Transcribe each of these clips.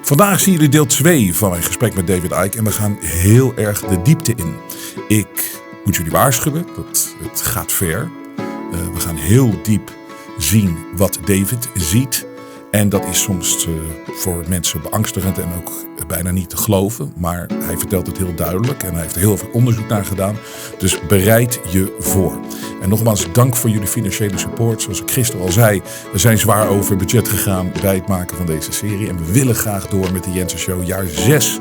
Vandaag zien jullie deel 2 van mijn gesprek met David Icke en we gaan heel erg de diepte in. Ik moet jullie waarschuwen, het gaat ver. We gaan heel diep zien wat David ziet. En dat is soms voor mensen beangstigend en ook bijna niet te geloven. Maar hij vertelt het heel duidelijk en hij heeft er heel veel onderzoek naar gedaan. Dus bereid je voor. En nogmaals, dank voor jullie financiële support. Zoals ik gisteren al zei, we zijn zwaar over budget gegaan bij het maken van deze serie. En we willen graag door met de Jensen Show. Jaar 6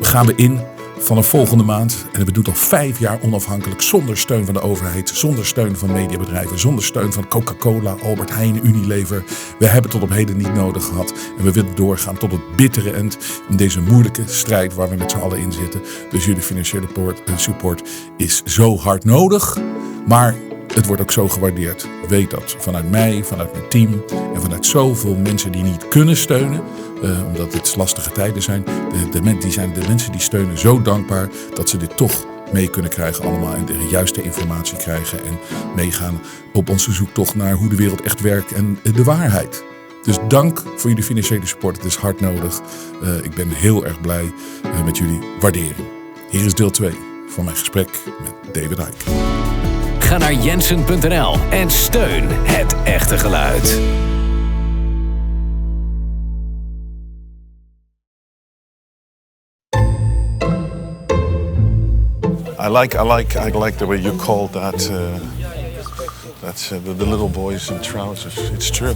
gaan we in vanaf volgende maand. En we doen al 5 jaar onafhankelijk zonder steun van de overheid. Zonder steun van mediabedrijven. Zonder steun van Coca-Cola, Albert Heijn, Unilever. We hebben tot op heden niet nodig gehad. En we willen doorgaan tot het bittere eind. In deze moeilijke strijd waar we met z'n allen in zitten. Dus jullie financiële support is zo hard nodig. Maar het wordt ook zo gewaardeerd. Weet dat. Vanuit mij, vanuit mijn team en vanuit zoveel mensen die niet kunnen steunen. Omdat het lastige tijden zijn. De mensen die steunen zo dankbaar dat ze dit toch mee kunnen krijgen allemaal. En de juiste informatie krijgen. En meegaan op onze zoektocht naar hoe de wereld echt werkt en de waarheid. Dus dank voor jullie financiële support. Het is hard nodig. Ik ben heel erg blij met jullie waardering. Hier is deel 2 van mijn gesprek met David Icke. Ga naar jensen.nl en steun het echte geluid. I like the way you called that. That's the little boys in trousers. It's true.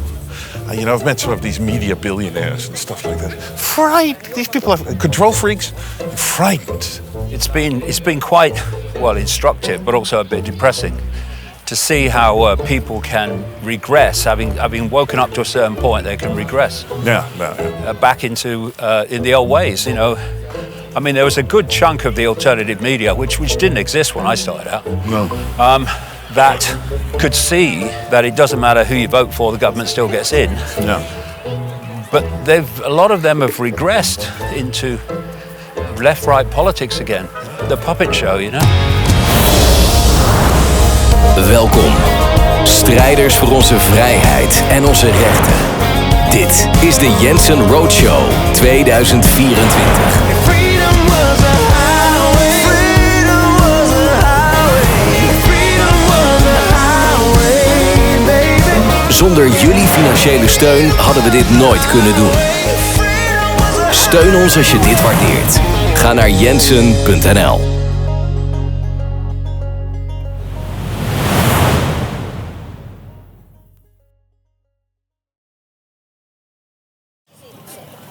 I've met some of these media billionaires and stuff like that. Frightened. These people are control freaks. Frightened. It's been quite instructive, but also a bit depressing to see how people can regress. Having woken up to a certain point, they can regress. Yeah. Back into in the old ways. There was a good chunk of the alternative media which didn't exist when I started out. No. That could see that it doesn't matter who you vote for, the government still gets in. No. But a lot of them have regressed into left-right politics again. The puppet show, Welkom, strijders voor onze vrijheid en onze rechten. Dit is de Jensen Roadshow 2024. Zonder jullie financiële steun hadden we dit nooit kunnen doen. Steun ons als je dit waardeert. Ga naar jensen.nl.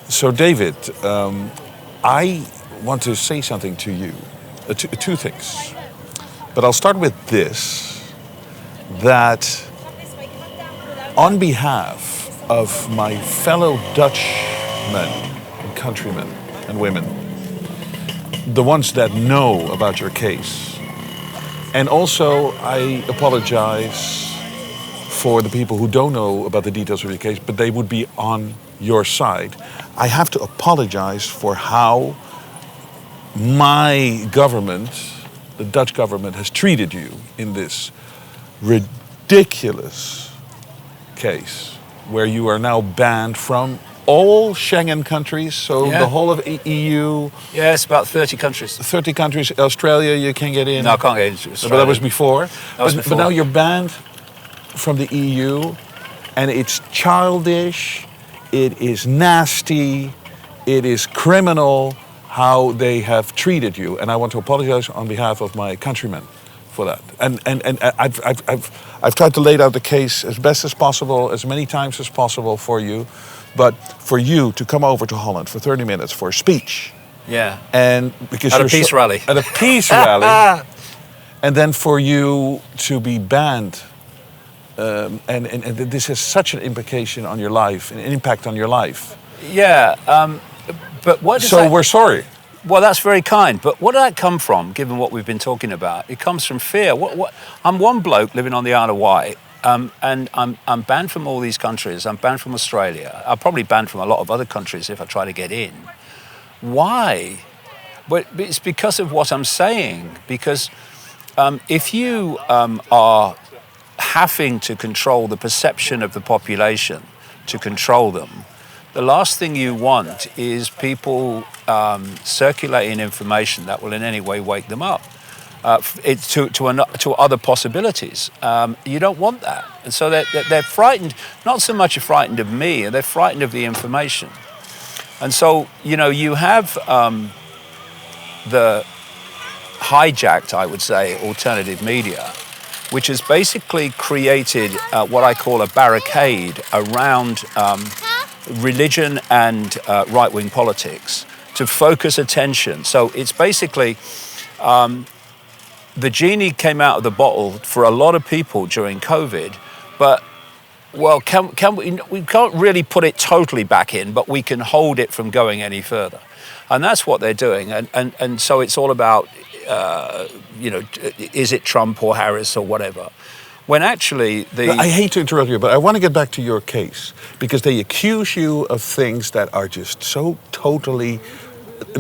So David, I want to say something to you. Two things. But I'll start with this. That on behalf of my fellow Dutchmen and countrymen and women, the ones that know about your case, and also I apologize for the people who don't know about the details of your case, but they would be on your side. I have to apologize for how my government, the Dutch government, has treated you in this ridiculous case where you are now banned from all Schengen countries, so the whole of EU. Yeah, it's about 30 countries. 30 countries. Australia, you can get in. No, I can't get into Australia. But that was before. But now you're banned from the EU, and it's childish, it is nasty, it is criminal how they have treated you. And I want to apologize on behalf of my countrymen for that. And I've tried to lay out the case as best as possible, as many times as possible for you. But for you to come over to Holland for 30 minutes for a speech. Yeah. And because at a peace rally. At a peace rally. And then for you to be banned. And this has such an implication on your life, an impact on your life. Yeah. But what does we're sorry. Well, that's very kind. But what did that come from, given what we've been talking about? It comes from fear. I'm one bloke living on the Isle of Wight, and I'm banned from all these countries. I'm banned from Australia. I'm probably banned from a lot of other countries if I try to get in. Why? But it's because of what I'm saying. Because if you are having to control the perception of the population, to control them, the last thing you want is people circulating information that will in any way wake them up to other possibilities. You don't want that. And so they're frightened, not so much frightened of me, they're frightened of the information. And so, you have the hijacked, I would say, alternative media, which has basically created what I call a barricade around religion and right-wing politics to focus attention. So it's basically the genie came out of the bottle for a lot of people during COVID, but we can't really put it totally back in, but we can hold it from going any further. And that's what they're doing. And so it's all about, is it Trump or Harris or whatever? When actually I hate to interrupt you, but I want to get back to your case, because they accuse you of things that are just so totally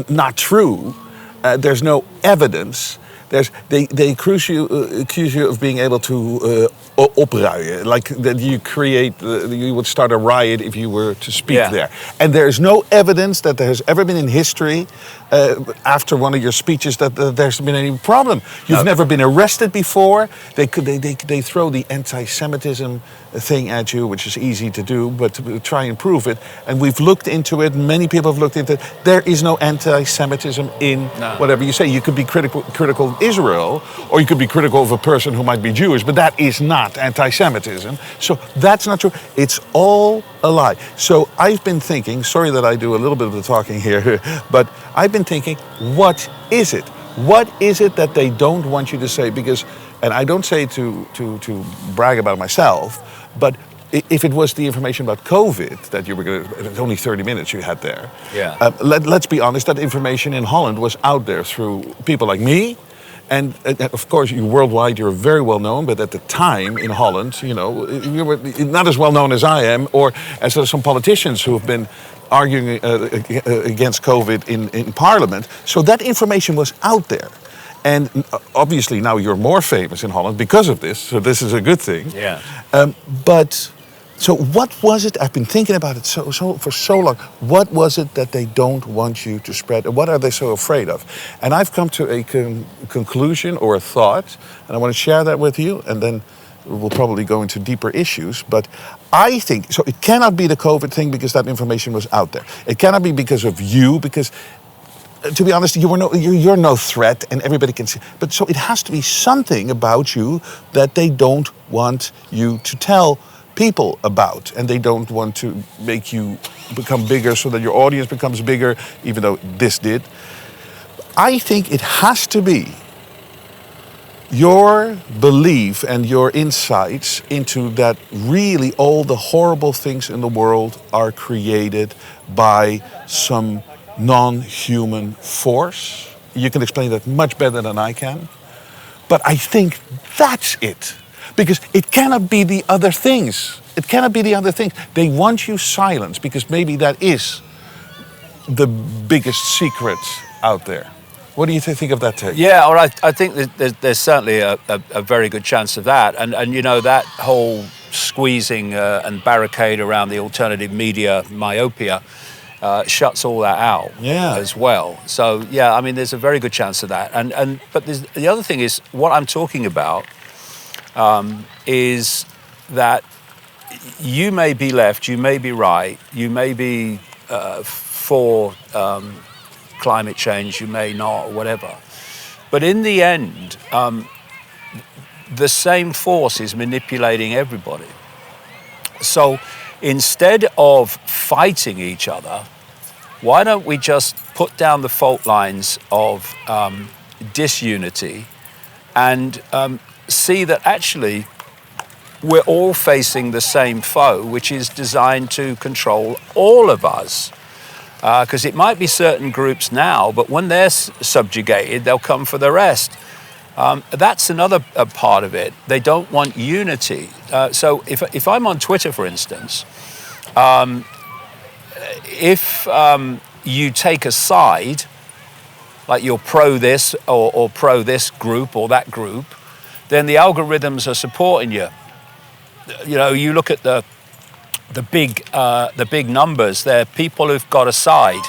not true. There's no evidence. They accuse you of being able to opruien, like that you would start a riot if you were to speak there. And there's no evidence that there has ever been in history, after one of your speeches, that there's been any problem. You've never been arrested before. They throw the anti-Semitism thing at you, which is easy to do, but to try and prove it. And we've looked into it. Many people have looked into it. There is no anti-Semitism in whatever you say. You could be critical of Israel, or you could be critical of a person who might be Jewish, but that is not anti-Semitism. So that's not true. It's all a lie. So I've been thinking, sorry that I do a little bit of the talking here, but I've been thinking, what is it? What is it that they don't want you to say? Because, and I don't say to brag about myself, but if it was the information about COVID that you were going to, it's only 30 minutes you had there. Yeah. Let's be honest, that information in Holland was out there through people like me. And of course, worldwide, you're very well known. But at the time in Holland, you were not as well known as I am, or as some politicians who have been arguing against COVID in Parliament. So that information was out there. And obviously now you're more famous in Holland because of this. So this is a good thing. Yeah. So what was it? I've been thinking about it for so long. What was it that they don't want you to spread? And what are they so afraid of? And I've come to a conclusion or a thought, and I want to share that with you, and then we'll probably go into deeper issues. But I think, so it cannot be the COVID thing because that information was out there. It cannot be because of you, because to be honest, you're no threat and everybody can see. But so it has to be something about you that they don't want you to tell people about, and they don't want to make you become bigger so that your audience becomes bigger, even though this did. I think it has to be your belief and your insights into that really all the horrible things in the world are created by some non-human force. You can explain that much better than I can. But I think that's it. Because it cannot be the other things. It cannot be the other things. They want you silenced because maybe that is the biggest secret out there. What do you think of that take? Yeah, or I think there's certainly a very good chance of that. And that whole squeezing and barricade around the alternative media myopia shuts all that out as well. So, yeah, I mean, there's a very good chance of that. But the other thing is, what I'm talking about is that you may be left, you may be right, you may be for climate change, you may not, or whatever. But in the end, the same force is manipulating everybody. So instead of fighting each other, why don't we just put down the fault lines of disunity and see that actually we're all facing the same foe, which is designed to control all of us. Because it might be certain groups now, but when they're subjugated, they'll come for the rest. That's another part of it. They don't want unity. So if I'm on Twitter, for instance, if you take a side, like you're pro this or pro this group or that group, then the algorithms are supporting you. You know, you look at the the big numbers. They're people who've got a side.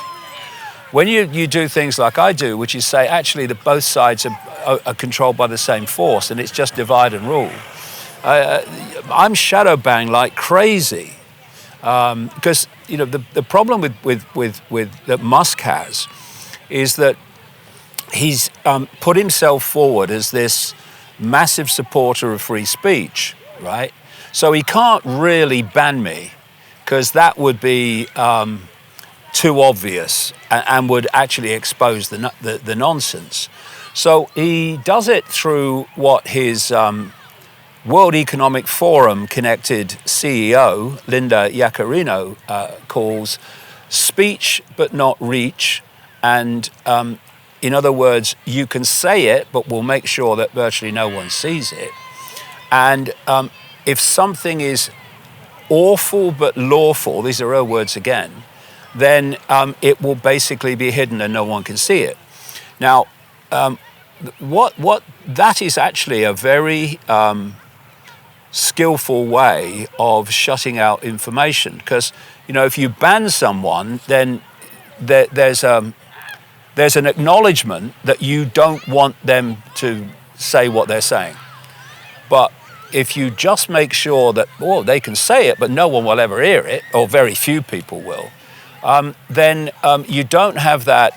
When you do things like I do, which is say actually that both sides are controlled by the same force, and it's just divide and rule. I'm shadow banned like crazy because the problem with that Musk has is that he's put himself forward as this massive supporter of free speech, right? So he can't really ban me because that would be too obvious and would actually expose the nonsense. So he does it through what his World Economic Forum connected CEO, Linda Yaccarino, calls speech but not reach. And in other words, you can say it, but we'll make sure that virtually no one sees it. And if something is awful but lawful, these are her words again, then it will basically be hidden and no one can see it. Now, what that is actually a very skillful way of shutting out information, because if you ban someone, then there's an acknowledgement that you don't want them to say what they're saying. But if you just make sure that they can say it, but no one will ever hear it, or very few people will, then you don't have that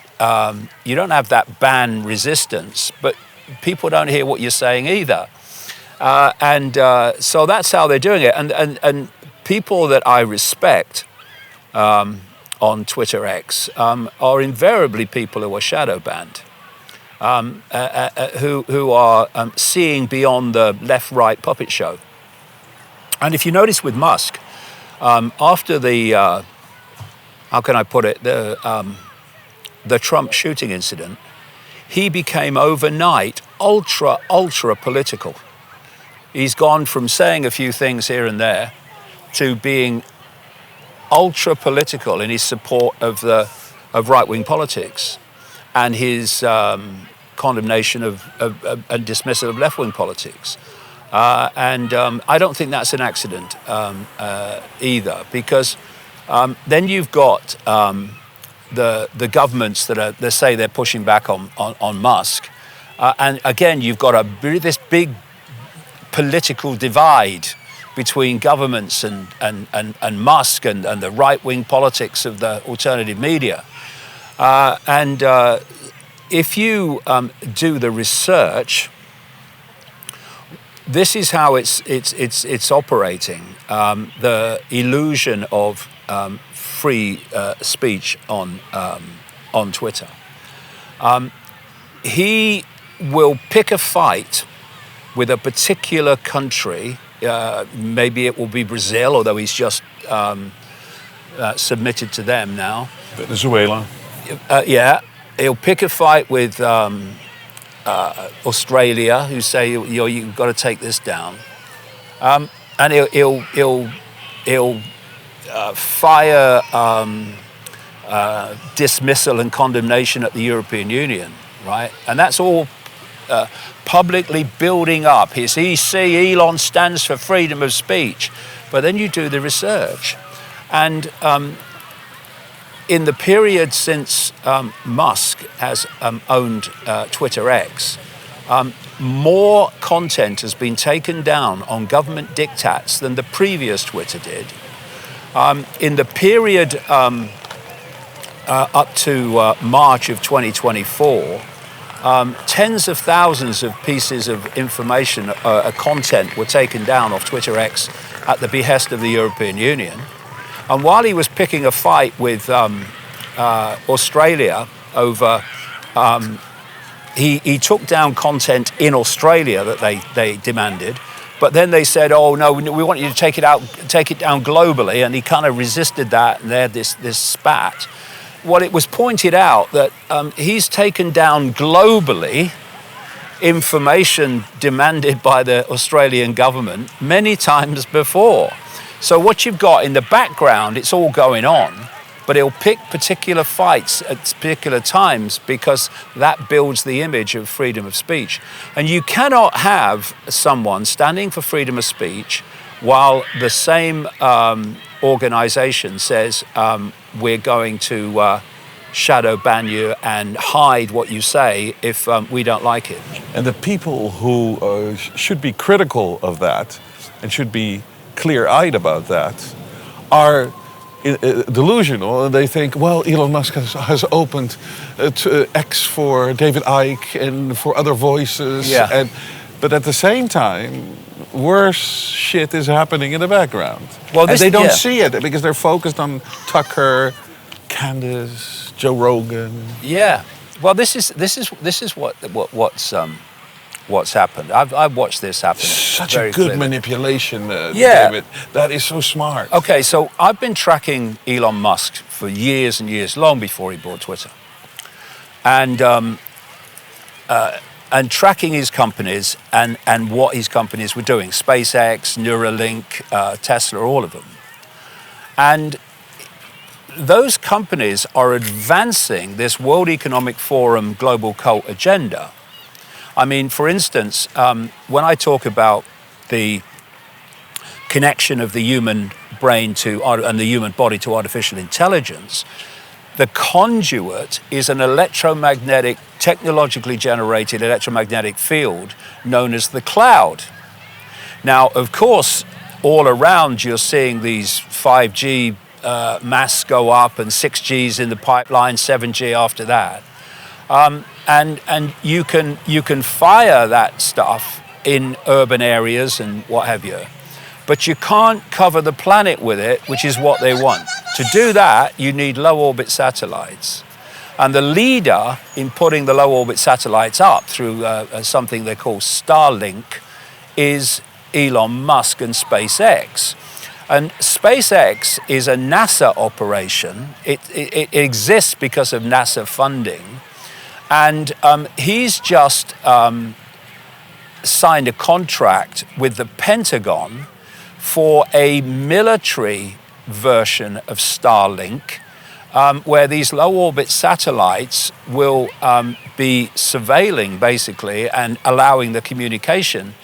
ban resistance, but people don't hear what you're saying either. So that's how they're doing it. And people that I respect on Twitter X are invariably people who are shadow banned, who are seeing beyond the left-right puppet show. And if you notice with Musk, after the how can I put it, the Trump shooting incident, he became overnight ultra political. He's gone from saying a few things here and there to being ultra political in his support of right-wing politics and his condemnation of and dismissal of left-wing politics. And I don't think that's an accident either, because then you've got the governments that say they're pushing back on Musk, and again you've got this big political divide between governments and Musk and the right-wing politics of the alternative media. If you do the research, this is how it's operating. The illusion of free speech on Twitter. He will pick a fight with a particular country. Maybe it will be Brazil, although he's just submitted to them now. Venezuela. Yeah, he'll pick a fight with Australia, who say you've got to take this down, and he'll fire dismissal and condemnation at the European Union, right? And that's all publicly building up his EC. Elon stands for freedom of speech, but then you do the research, and in the period since Musk has owned Twitter X, more content has been taken down on government diktats than the previous Twitter did. In the period up to March of 2024, tens of thousands of pieces of information, content were taken down off Twitter X at the behest of the European Union. And while he was picking a fight with Australia over, he took down content in Australia that they demanded, but then they said, "Oh no, we want you to take it down globally," and he kind of resisted that, and they had this spat. Well, it was pointed out that he's taken down globally information demanded by the Australian government many times before. So what you've got in the background, it's all going on, but he'll pick particular fights at particular times because that builds the image of freedom of speech. And you cannot have someone standing for freedom of speech while the same organization says we're going to shadow ban you and hide what you say if we don't like it. And the people who should be critical of that and should be clear-eyed about that are delusional. They think, well, Elon Musk has opened X for David Icke and for other voices. Yeah. But at the same time, worse shit is happening in the background. Well, and they don't see it because they're focused on Tucker, Candace, Joe Rogan. Yeah. Well, this is what's happened. I've watched this happen. Such very a good clearly. manipulation, Yeah. David. That is so smart. Okay, so I've been tracking Elon Musk for years and years, long before he bought Twitter, and tracking his companies and what his companies were doing: SpaceX, Neuralink, Tesla, all of them, and those companies are advancing this World Economic Forum global cult agenda. I mean, for instance, when I talk about the connection of the human brain and the human body to artificial intelligence, the conduit is an electromagnetic, technologically generated electromagnetic field known as the cloud. Now, of course, all around you're seeing these 5G masts go up and 6G's in the pipeline, 7G after that. And you can fire that stuff in urban areas and what have you, but you can't cover the planet with it, which is what they want. To do that, you need low orbit satellites. And the leader in putting the low orbit satellites up through something they call Starlink is Elon Musk and SpaceX. And SpaceX is a NASA operation. It exists because of NASA funding. And he's just signed a contract with the Pentagon for a military version of Starlink, where these low-orbit satellites will be surveilling, basically, and allowing the communication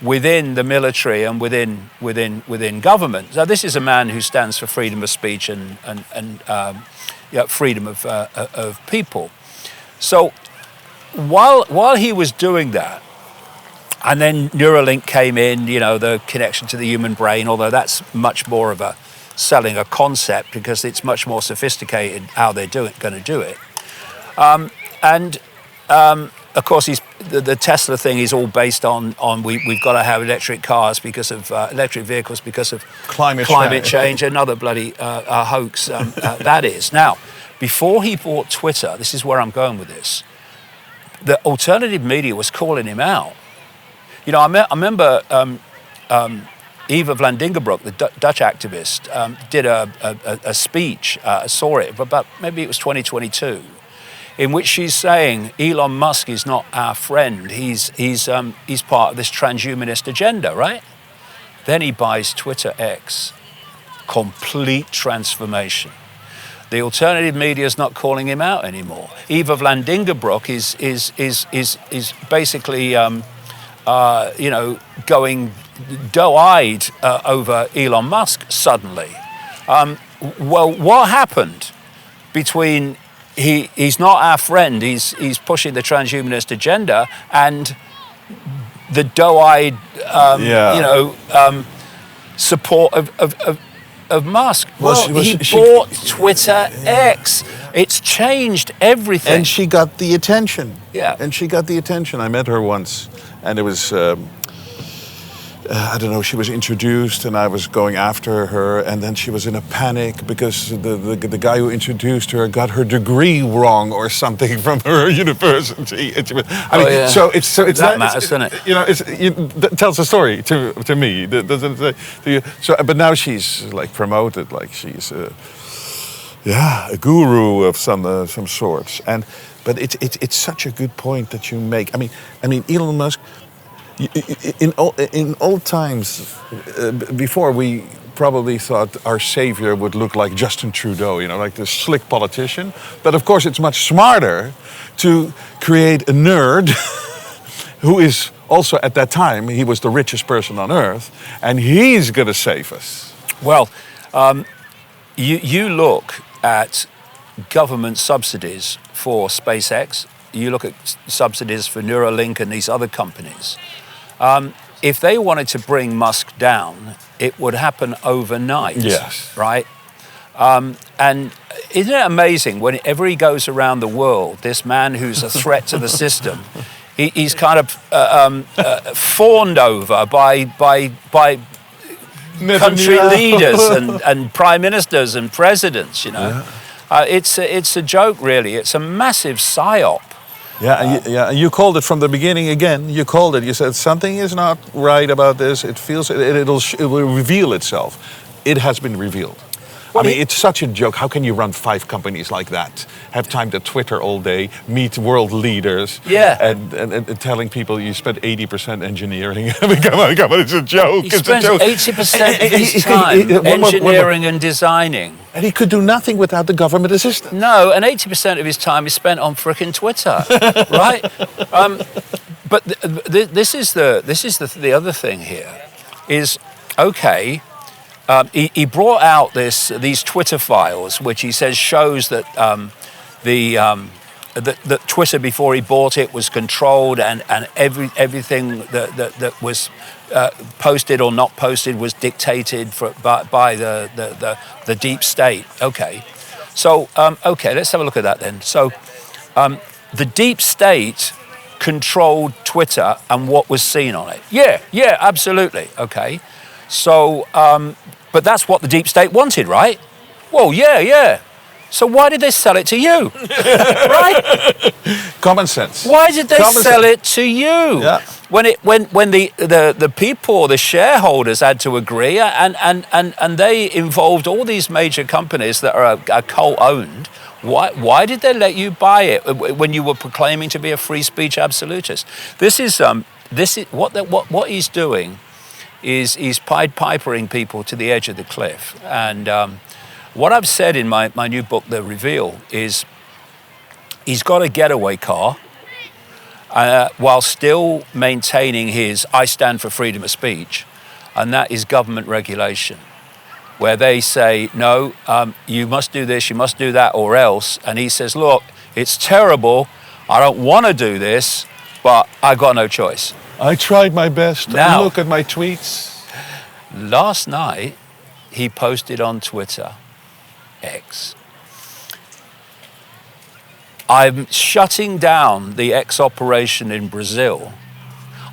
within the military and within government. So this is a man who stands for freedom of speech and freedom of people. So while he was doing that, and then Neuralink came in, the connection to the human brain, although that's much more of a selling a concept because it's much more sophisticated how they're going to do it. Of course, the Tesla thing is all based on we've got to have electric cars because of electric vehicles because of climate change. Another bloody hoax that is. Now, before he bought Twitter, this is where I'm going with this, the alternative media was calling him out. I remember Eva van Dingerbroek, the Dutch activist, did a speech, I saw it, but maybe it was 2022, in which she's saying Elon Musk is not our friend. He's part of this transhumanist agenda, right? Then he buys Twitter X. Complete transformation. The alternative media is not calling him out anymore. Eva van Dingerbroek is basically going doe-eyed over Elon Musk suddenly. Well, what happened between he's not our friend, he's pushing the transhumanist agenda, and the doe-eyed support of Musk? He bought Twitter X. It's changed everything. And she got the attention. Yeah. And she got the attention. I met her once, and it was, I don't know, she was introduced, and I was going after her, and then she was in a panic because the guy who introduced her got her degree wrong or something from her university. So it's that matters, doesn't it? That tells a story to me. Doesn't it? But now she's like promoted, like she's a guru of some sorts. But it's such a good point that you make. I mean, Elon Musk. In old times, before we probably thought our savior would look like Justin Trudeau, like this slick politician. But of course, it's much smarter to create a nerd who is also, at that time, he was the richest person on earth, and he's going to save us. Well, You look at government subsidies for SpaceX, you look at subsidies for Neuralink and these other companies. If they wanted to bring Musk down, it would happen overnight. Yes. Right? And isn't it amazing whenever he goes around the world, this man who's a threat to the system, he's kind of fawned over by country leaders and prime ministers and presidents, you know. Yeah. It's a joke, really. It's a massive psyop. Yeah, you called it from the beginning again. You called it. You said something is not right about this. It feels it will reveal itself. It has been revealed. I mean, it's such a joke. How can you run 5 companies like that? Have time to Twitter all day, meet world leaders, and telling people you spent 80% engineering. I mean, come on, it's a joke. He spends 80% of his time engineering and designing. And he could do nothing without the government assistance. No, and 80% of his time is spent on frickin' Twitter, right? But this is the other thing here, is okay. He brought out these Twitter files, which he says shows that that Twitter before he bought it was controlled, and everything that was posted or not posted was dictated by the deep state. Okay, so okay, let's have a look at that then. So the deep state controlled Twitter and what was seen on it. Yeah, absolutely. Okay, so. But that's what the deep state wanted, right? Well, yeah. So why did they sell it to you? Right? Common sense. Why did they sell it to you? Yeah. When the people, the shareholders had to agree, and they involved all these major companies that are co-owned. Why did they let you buy it when you were proclaiming to be a free speech absolutist? This is what he's doing. Is Pied Pipering people to the edge of the cliff. And what I've said in my new book, The Reveal, is he's got a getaway car while still maintaining his I stand for freedom of speech, and that is government regulation, where they say, no, you must do this, you must do that, or else. And he says, look, it's terrible, I don't want to do this, but I got no choice. I tried my best. Now, look at my tweets. Last night, he posted on Twitter, X, I'm shutting down the X operation in Brazil.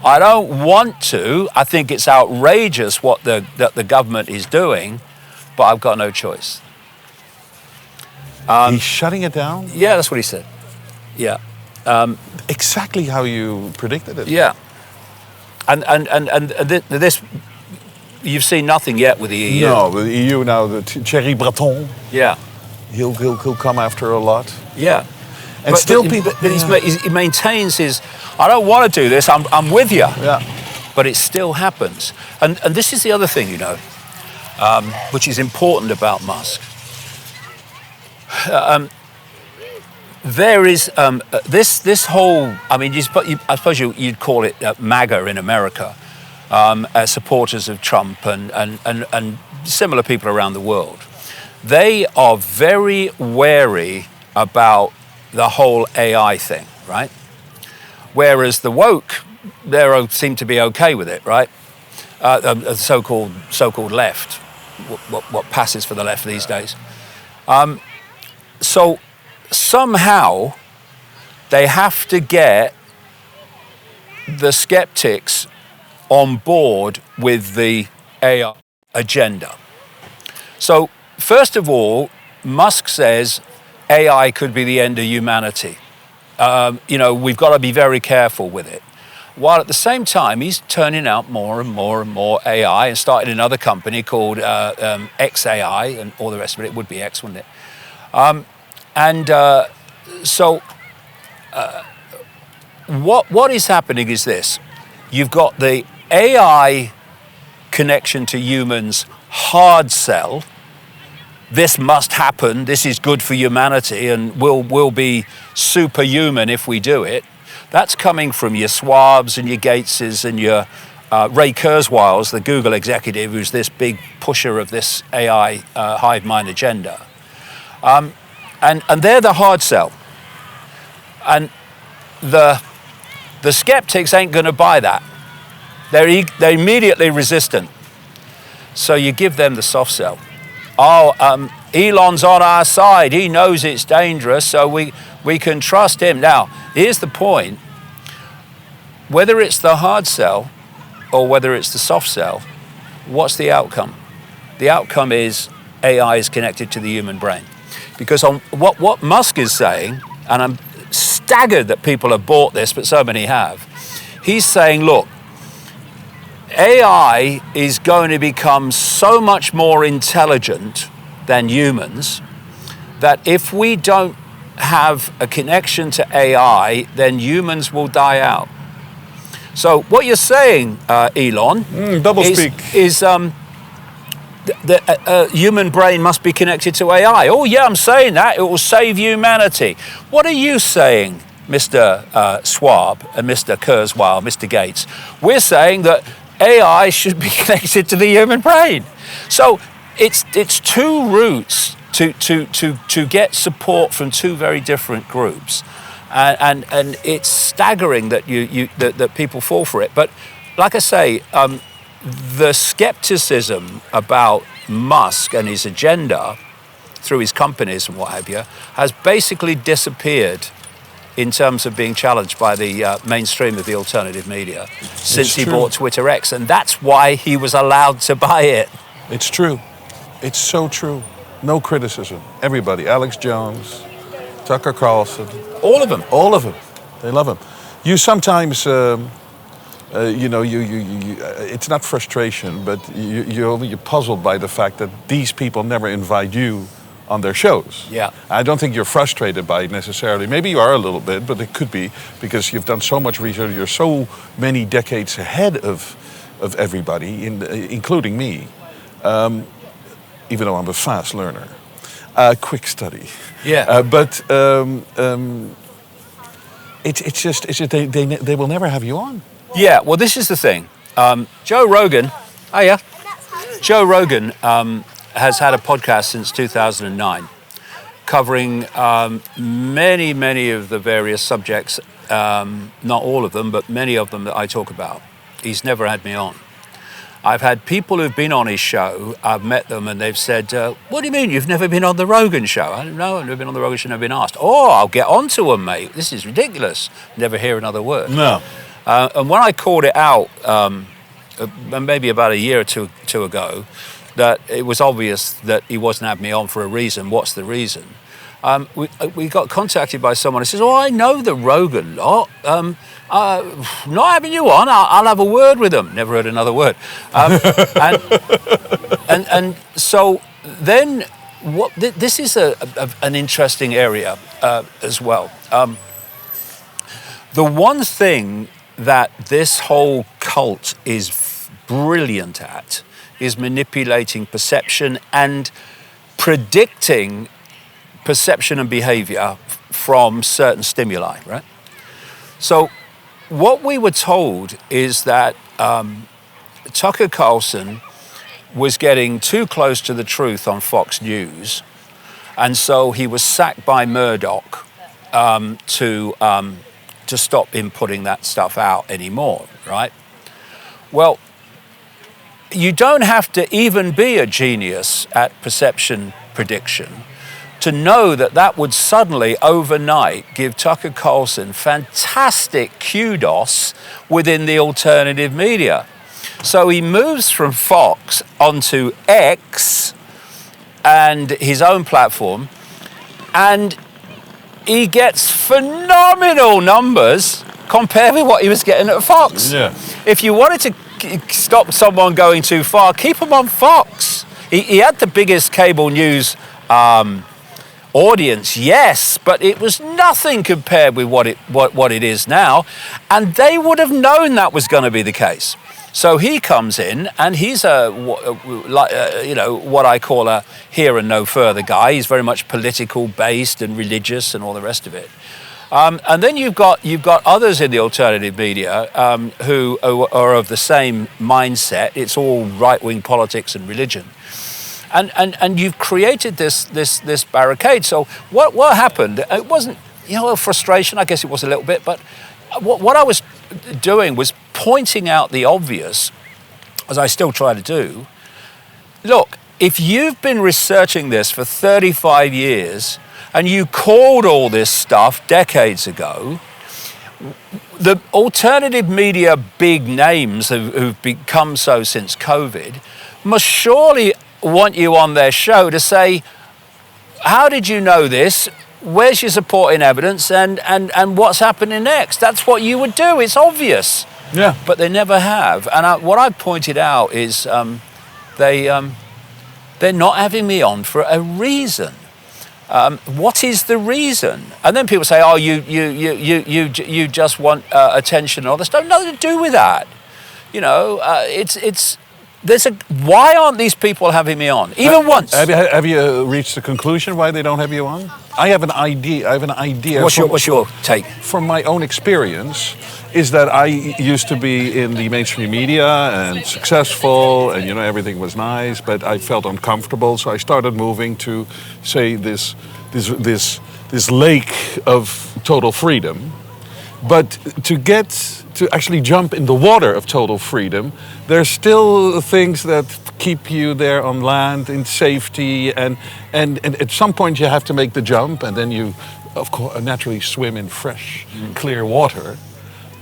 I don't want to. I think it's outrageous what the government is doing, but I've got no choice. He's shutting it down? Yeah, that's what he said. Yeah. Exactly how you predicted it. Yeah. And this, you've seen nothing yet with the EU. No, the EU now, Thierry Breton. Yeah. He'll come after a lot. Yeah. And still people... he maintains his, I don't want to do this, I'm with you. Yeah. But it still happens. And this is the other thing, you know, which is important about Musk. There is this whole, I mean, I suppose you'd call it MAGA in America, supporters of Trump and similar people around the world. They are very wary about the whole AI thing, right? Whereas the woke, they seem to be okay with it, right? The so-called left, what passes for the left these days. So somehow they have to get the skeptics on board with the AI agenda. So first of all, Musk says AI could be the end of humanity. We've got to be very careful with it. While at the same time, he's turning out more and more and more AI and started another company called XAI and all the rest of it. It would be X, wouldn't it? So what is happening is this. You've got the AI connection to humans hard sell. This must happen. This is good for humanity and we'll be superhuman if we do it. That's coming from your Schwabs and your Gateses and your Ray Kurzweil's, the Google executive, who's this big pusher of this AI hive mind agenda. And they're the hard sell. And the skeptics ain't going to buy that. They're immediately resistant. So you give them the soft sell. Oh, Elon's on our side. He knows it's dangerous, so we can trust him. Now, here's the point. Whether it's the hard sell or whether it's the soft sell, what's the outcome? The outcome is AI is connected to the human brain. Because on what Musk is saying, and I'm staggered that people have bought this, but so many have, he's saying, look, AI is going to become so much more intelligent than humans that if we don't have a connection to AI, then humans will die out. So what you're saying, Elon, is the human brain must be connected to AI. Oh yeah, I'm saying that. It will save humanity. What are you saying, Mr. Schwab and Mr. Kurzweil, Mr. Gates? We're saying that AI should be connected to the human brain. So it's two routes to get support from two very different groups. And it's staggering that that people fall for it. But like I say, the skepticism about Musk and his agenda through his companies and what have you has basically disappeared in terms of being challenged by the mainstream of the alternative media since he bought Twitter X. And that's why he was allowed to buy it. It's true. It's so true. No criticism. Everybody. Alex Jones, Tucker Carlson. All of them. All of them. They love him. You sometimes, it's not frustration, but you're puzzled by the fact that these people never invite you on their shows. Yeah. I don't think you're frustrated by it necessarily. Maybe you are a little bit, but it could be because you've done so much research. You're so many decades ahead of everybody, including me, even though I'm a fast learner. Quick study. Yeah. But it's just they will never have you on. Yeah, well, this is the thing. Joe Rogan, Joe Rogan has had a podcast since 2009 covering many of the various subjects, not all of them, but many of them that I talk about. He's never had me on. I've had people who've been on his show, I've met them and they've said, what do you mean you've never been on the Rogan show? I don't know, I've never been on the Rogan show, never been asked. Oh, I'll get onto them, mate. This is ridiculous. Never hear another word. No. And when I called it out, maybe about a year or two ago, that it was obvious that he wasn't having me on for a reason. What's the reason? We got contacted by someone who says, oh, I know the Rogan lot. Not having you on, I'll have a word with them. Never heard another word. And so then, this is an interesting area as well. The one thing that this whole cult is brilliant at is manipulating perception and predicting perception and behavior from certain stimuli, right? So what we were told is that Tucker Carlson was getting too close to the truth on Fox News, and so he was sacked by Murdoch to stop him putting that stuff out anymore, right? Well, you don't have to even be a genius at perception prediction to know that that would suddenly, overnight, give Tucker Carlson fantastic kudos within the alternative media. So he moves from Fox onto X and his own platform, and he gets phenomenal numbers compared with what he was getting at Fox. Yeah. If you wanted to stop someone going too far, keep him on Fox. He had the biggest cable news audience, yes, but it was nothing compared with what it is now, and they would have known that was going to be the case. So he comes in, and he's what I call a here and no further guy. He's very much political based and religious and all the rest of it. And then you've got others in the alternative media who are of the same mindset. It's all right-wing politics and religion, and you've created this barricade. So what happened? It wasn't a frustration. I guess it was a little bit, but what I was doing was pointing out the obvious, as I still try to do. Look, if you've been researching this for 35 years. And you called all this stuff decades ago, the alternative media big names who've become so since COVID must surely want you on their show to say, how did you know this? Where's your supporting evidence? And what's happening next? That's what you would do. It's obvious. Yeah. But they never have. And what I've pointed out is they're not having me on for a reason. What is the reason? And then people say, "Oh, you just want attention and all this stuff." Nothing to do with that. Why aren't these people having me on even once? Have you reached a conclusion why they don't have you on? I have an idea. What's your take? From my own experience, is that I used to be in the mainstream media and successful, and everything was nice, but I felt uncomfortable, so I started moving to, say, this lake of total freedom. But to actually jump in the water of total freedom, there's still things that keep you there on land in safety, and at some point you have to make the jump, and then you, of course, naturally swim in fresh, clear water.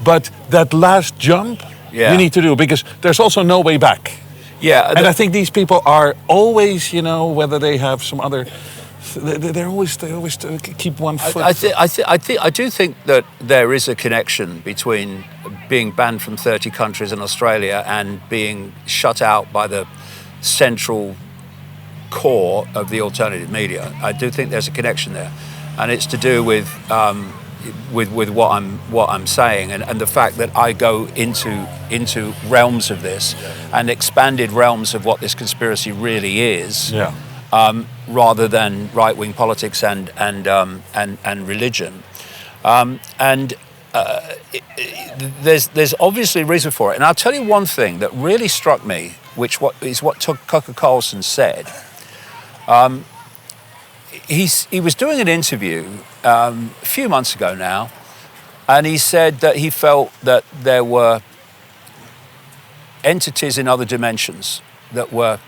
But that last jump, you need to do, because there's also no way back. Yeah, and I think these people are always, whether they have some other, they always keep one foot. I do think that there is a connection between being banned from 30 countries in Australia and being shut out by the central core of the alternative media. I do think there's a connection there, and it's to do with what I'm saying, and the fact that I go into realms of this and expanded realms of what this conspiracy really is, rather than right-wing politics and religion, there's obviously a reason for it. And I'll tell you one thing that really struck me, which is what Tucker Carlson said. He was doing an interview a few months ago now, and he said that he felt that there were entities in other dimensions that were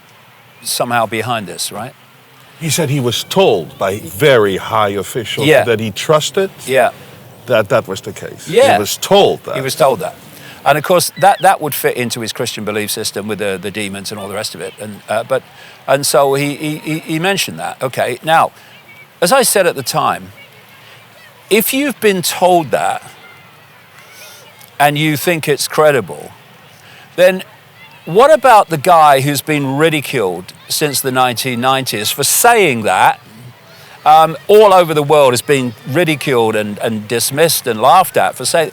somehow behind this, right? He said he was told by very high officials that he trusted that was the case. Yeah. He was told that. He was told that. And of course, that would fit into his Christian belief system with the demons and all the rest of it. And so he mentioned that. Okay, now, as I said at the time, if you've been told that and you think it's credible, then what about the guy who's been ridiculed since the 1990s for saying that? All over the world has been ridiculed and dismissed and laughed at for saying.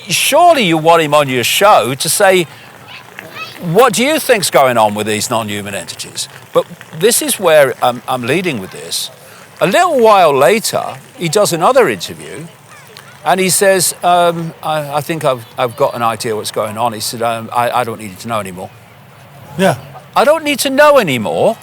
Surely you want him on your show to say, what do you think's going on with these non-human entities? But this is where I'm leading with this. A little while later, he does another interview, and he says, I think I've got an idea what's going on. He said, I don't need to know anymore. Yeah. I don't need to know anymore,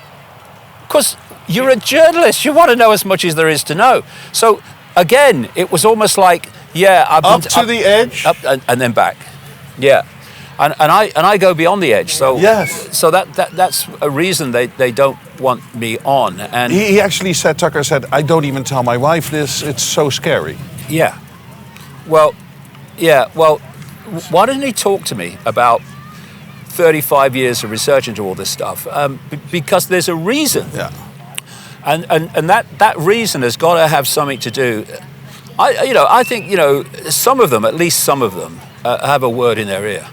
because you're a journalist. You want to know as much as there is to know. So again, it was almost like, I've been up to the edge, up and then back. Yeah, and I go beyond the edge. So yes. So that's a reason they don't want me on. And he actually said, Tucker said, I don't even tell my wife this. It's so scary. Yeah. Well, why didn't he talk to me about 35 years of research into all this stuff? Because there's a reason. Yeah. And that reason has got to have something to do. I think some of them, at least some of them, have a word in their ear.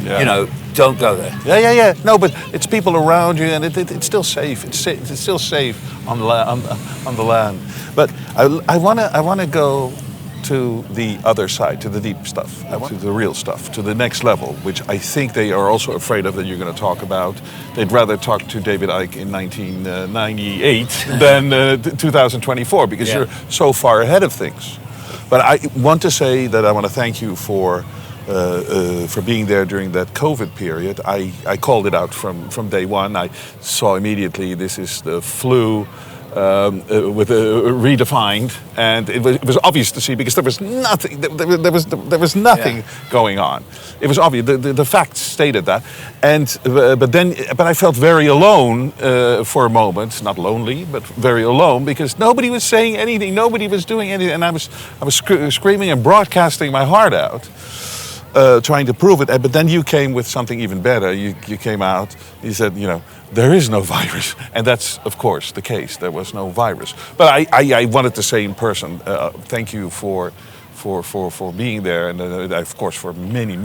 Yeah. Don't go there. Yeah. No, but it's people around you, and it's still safe. It's still safe on the land. But I wanna go to the other side, to the deep stuff, to the real stuff, to the next level, which I think they are also afraid of that you're going to talk about. They'd rather talk to David Icke in 1998 than 2024, because you're so far ahead of things. But I want to say that I want to thank you for being there during that COVID period. I called it out from day one. I saw immediately this is the flu with redefined, and it was obvious to see because there was nothing. There was nothing going on. It was obvious. The facts stated that, and but I felt very alone for a moment. Not lonely, but very alone because nobody was saying anything. Nobody was doing anything, and I was screaming and broadcasting my heart out. Trying to prove it, but then you came with something even better. You came out, you said, there is no virus. And that's, of course, the case. There was no virus. But I wanted to say in person, thank you for being there. And of course, for many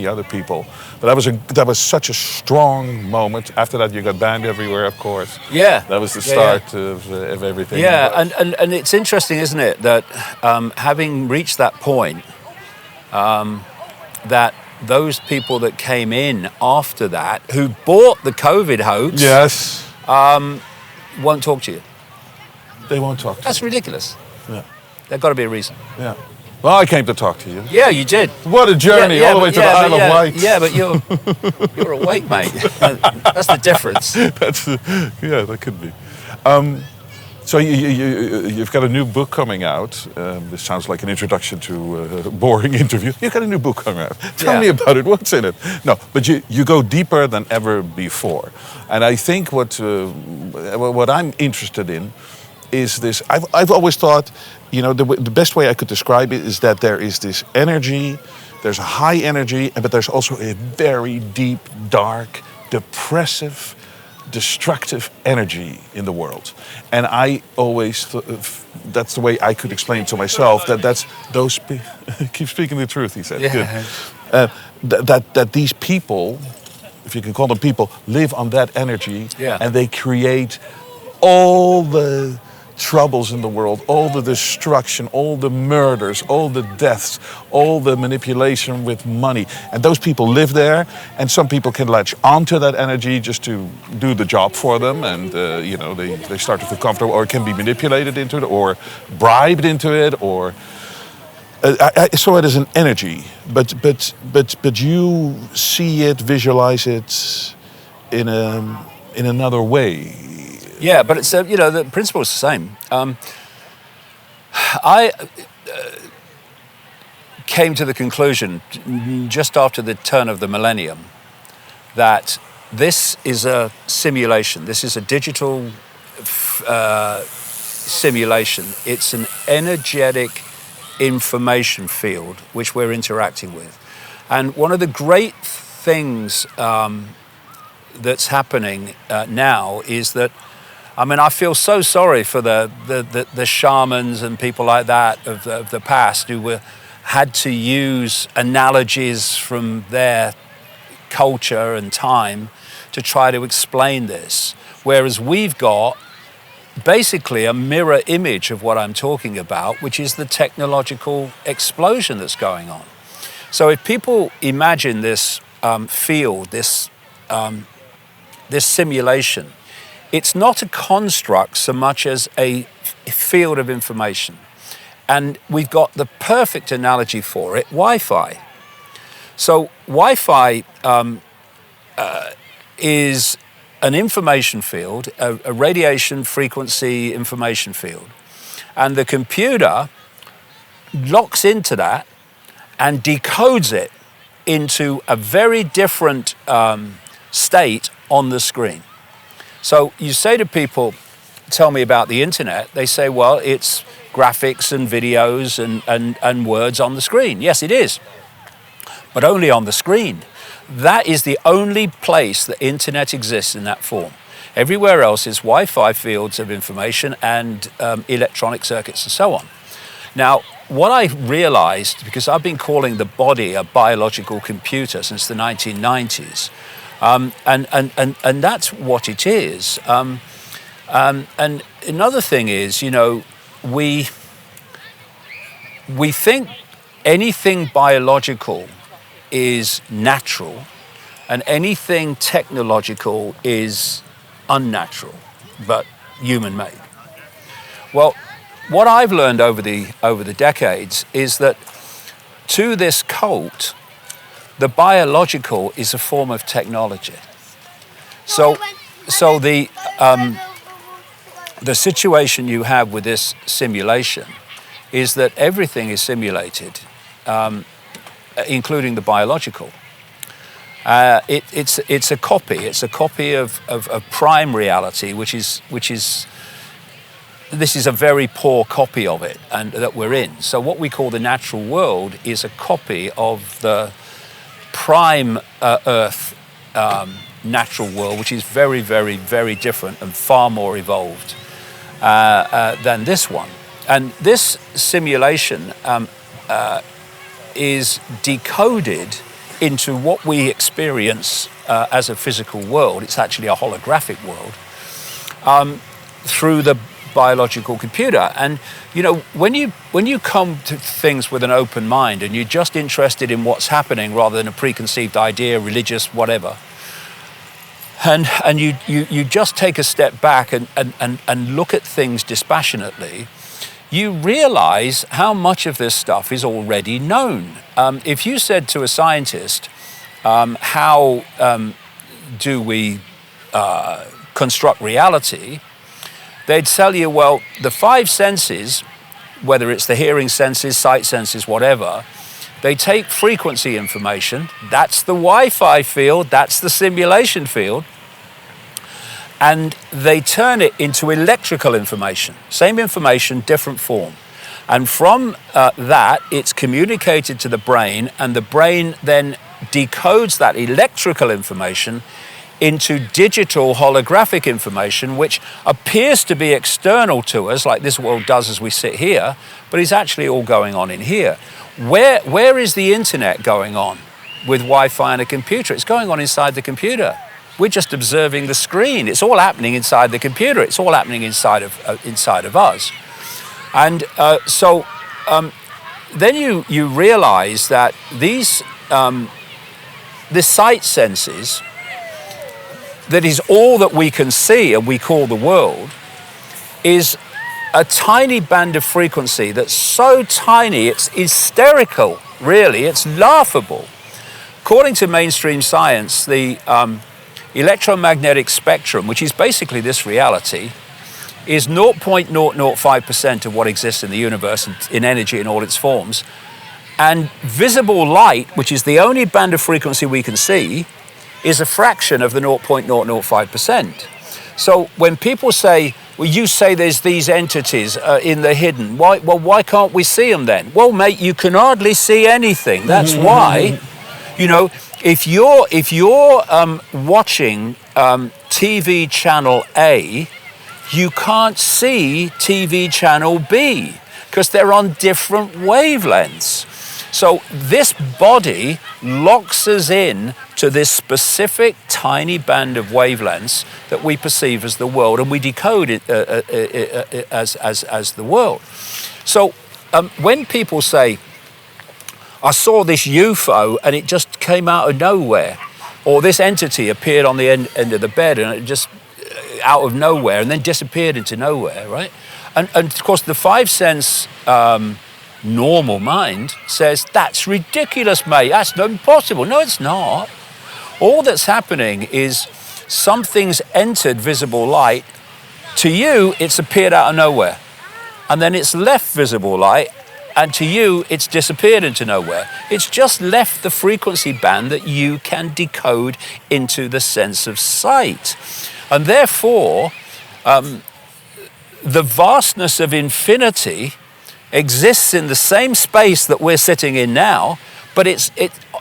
other people. But that was such a strong moment. After that, you got banned everywhere, of course. Yeah. That was the start of everything. Yeah, and it's interesting, isn't it, that having reached that point, that those people that came in after that, who bought the COVID hoax, yes, won't talk to you. They won't talk to you. That's ridiculous. Yeah. There's got to be a reason. Yeah. Well, I came to talk to you. Yeah, you did. What a journey, all the way to the Isle of Wight. Yeah, but you're awake, mate. That's the difference. That could be. So you've got a new book coming out. This sounds like an introduction to a boring interview. You've got a new book coming out. Tell me about it. What's in it? No, but you go deeper than ever before. And I think what I'm interested in is this. I've always thought, the best way I could describe it is that there is this energy. There's a high energy, but there's also a very deep, dark, depressive, destructive energy in the world. And I always that's the way I could explain to myself that's those keep speaking the truth, he said. Yeah. Good. That these people, if you can call them people, live on that energy, and they create all the troubles in the world, all the destruction, all the murders, all the deaths, all the manipulation with money. And those people live there, and some people can latch onto that energy just to do the job for them, and they start to feel comfortable, or can be manipulated into it, or bribed into it, or I saw it as an energy, but you see it, visualize it in another way. Yeah, but it's the principle is the same. I came to the conclusion just after the turn of the millennium that this is a simulation. This is a digital simulation. It's an energetic information field which we're interacting with. And one of the great things that's happening now is that, I feel so sorry for the shamans and people like that of the past who had to use analogies from their culture and time to try to explain this. Whereas we've got basically a mirror image of what I'm talking about, which is the technological explosion that's going on. So if people imagine this field, this simulation, it's not a construct so much as a field of information. And we've got the perfect analogy for it, Wi-Fi. So Wi-Fi is an information field, a radiation frequency information field. And the computer locks into that and decodes it into a very different state on the screen. So you say to people, tell me about the internet. They say, well, it's graphics and videos and words on the screen. Yes, it is, but only on the screen. That is the only place the internet exists in that form. Everywhere else is Wi-Fi fields of information and electronic circuits and so on. Now, what I realized, because I've been calling the body a biological computer since the 1990s, and that's what it is. And another thing is, we think anything biological is natural and anything technological is unnatural, but human-made. Well, what I've learned over the decades is that to this cult, the biological is a form of technology. So the situation you have with this simulation is that everything is simulated, including the biological. It's a copy. It's a copy of prime reality, which is this is a very poor copy of it, and that we're in. So what we call the natural world is a copy of the prime Earth natural world, which is very, very, very different and far more evolved than this one. And this simulation is decoded into what we experience as a physical world. It's actually a holographic world through the biological computer. And you know, when you come to things with an open mind and you're just interested in what's happening rather than a preconceived idea, religious, whatever, and you just take a step back and look at things dispassionately, you realize how much of this stuff is already known. If you said to a scientist, how do we construct reality, they'd tell you, well, the five senses, whether it's the hearing senses, sight senses, whatever, they take frequency information, that's the Wi-Fi field, that's the simulation field, and they turn it into electrical information. Same information, different form. And from that, it's communicated to the brain, and the brain then decodes that electrical information into digital holographic information, which appears to be external to us, like this world does as we sit here, but is actually all going on in here. Where is the internet going on with Wi-Fi and a computer? It's going on inside the computer. We're just observing the screen. It's all happening inside the computer. It's all happening inside of us. And then you realize that the sight senses, that is all that we can see and we call the world, is a tiny band of frequency that's so tiny it's hysterical, really. It's laughable. According to mainstream science, the electromagnetic spectrum, which is basically this reality, is 0.005% of what exists in the universe in energy in all its forms. And visible light, which is the only band of frequency we can see, is a fraction of the 0.005%. So when people say, well, you say there's these entities in the hidden, why can't we see them then? Well, mate, you can hardly see anything. That's why, you know, if you're watching TV channel A, you can't see TV channel B because they're on different wavelengths. So this body locks us in to this specific tiny band of wavelengths that we perceive as the world, and we decode it as the world. So when people say, I saw this UFO and it just came out of nowhere, or this entity appeared on the end of the bed and it just out of nowhere and then disappeared into nowhere, right? And of course the five sense normal mind says, that's ridiculous, mate, that's not impossible. No, it's not. All that's happening is something's entered visible light. To you, it's appeared out of nowhere. And then it's left visible light, and to you, it's disappeared into nowhere. It's just left the frequency band that you can decode into the sense of sight. And therefore, the vastness of infinity exists in the same space that we're sitting in now, but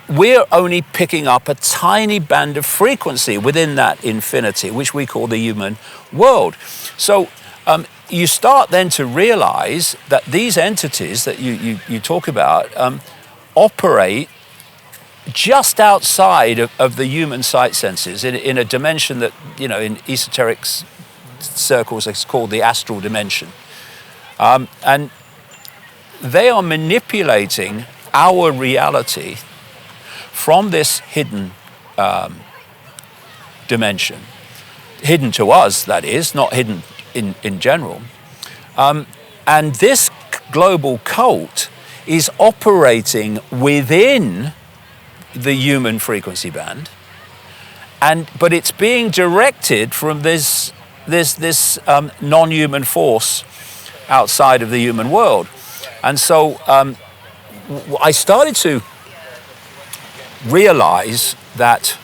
we're only picking up a tiny band of frequency within that infinity, which we call the human world. So you start then to realize that these entities that you talk about operate just outside of the human sight senses in a dimension that, you know, in esoteric circles is called the astral dimension. And they are manipulating our reality from this hidden dimension. Hidden to us, that is, not hidden in general. And this global cult is operating within the human frequency band, but it's being directed from this non-human force outside of the human world. And so I started to realize that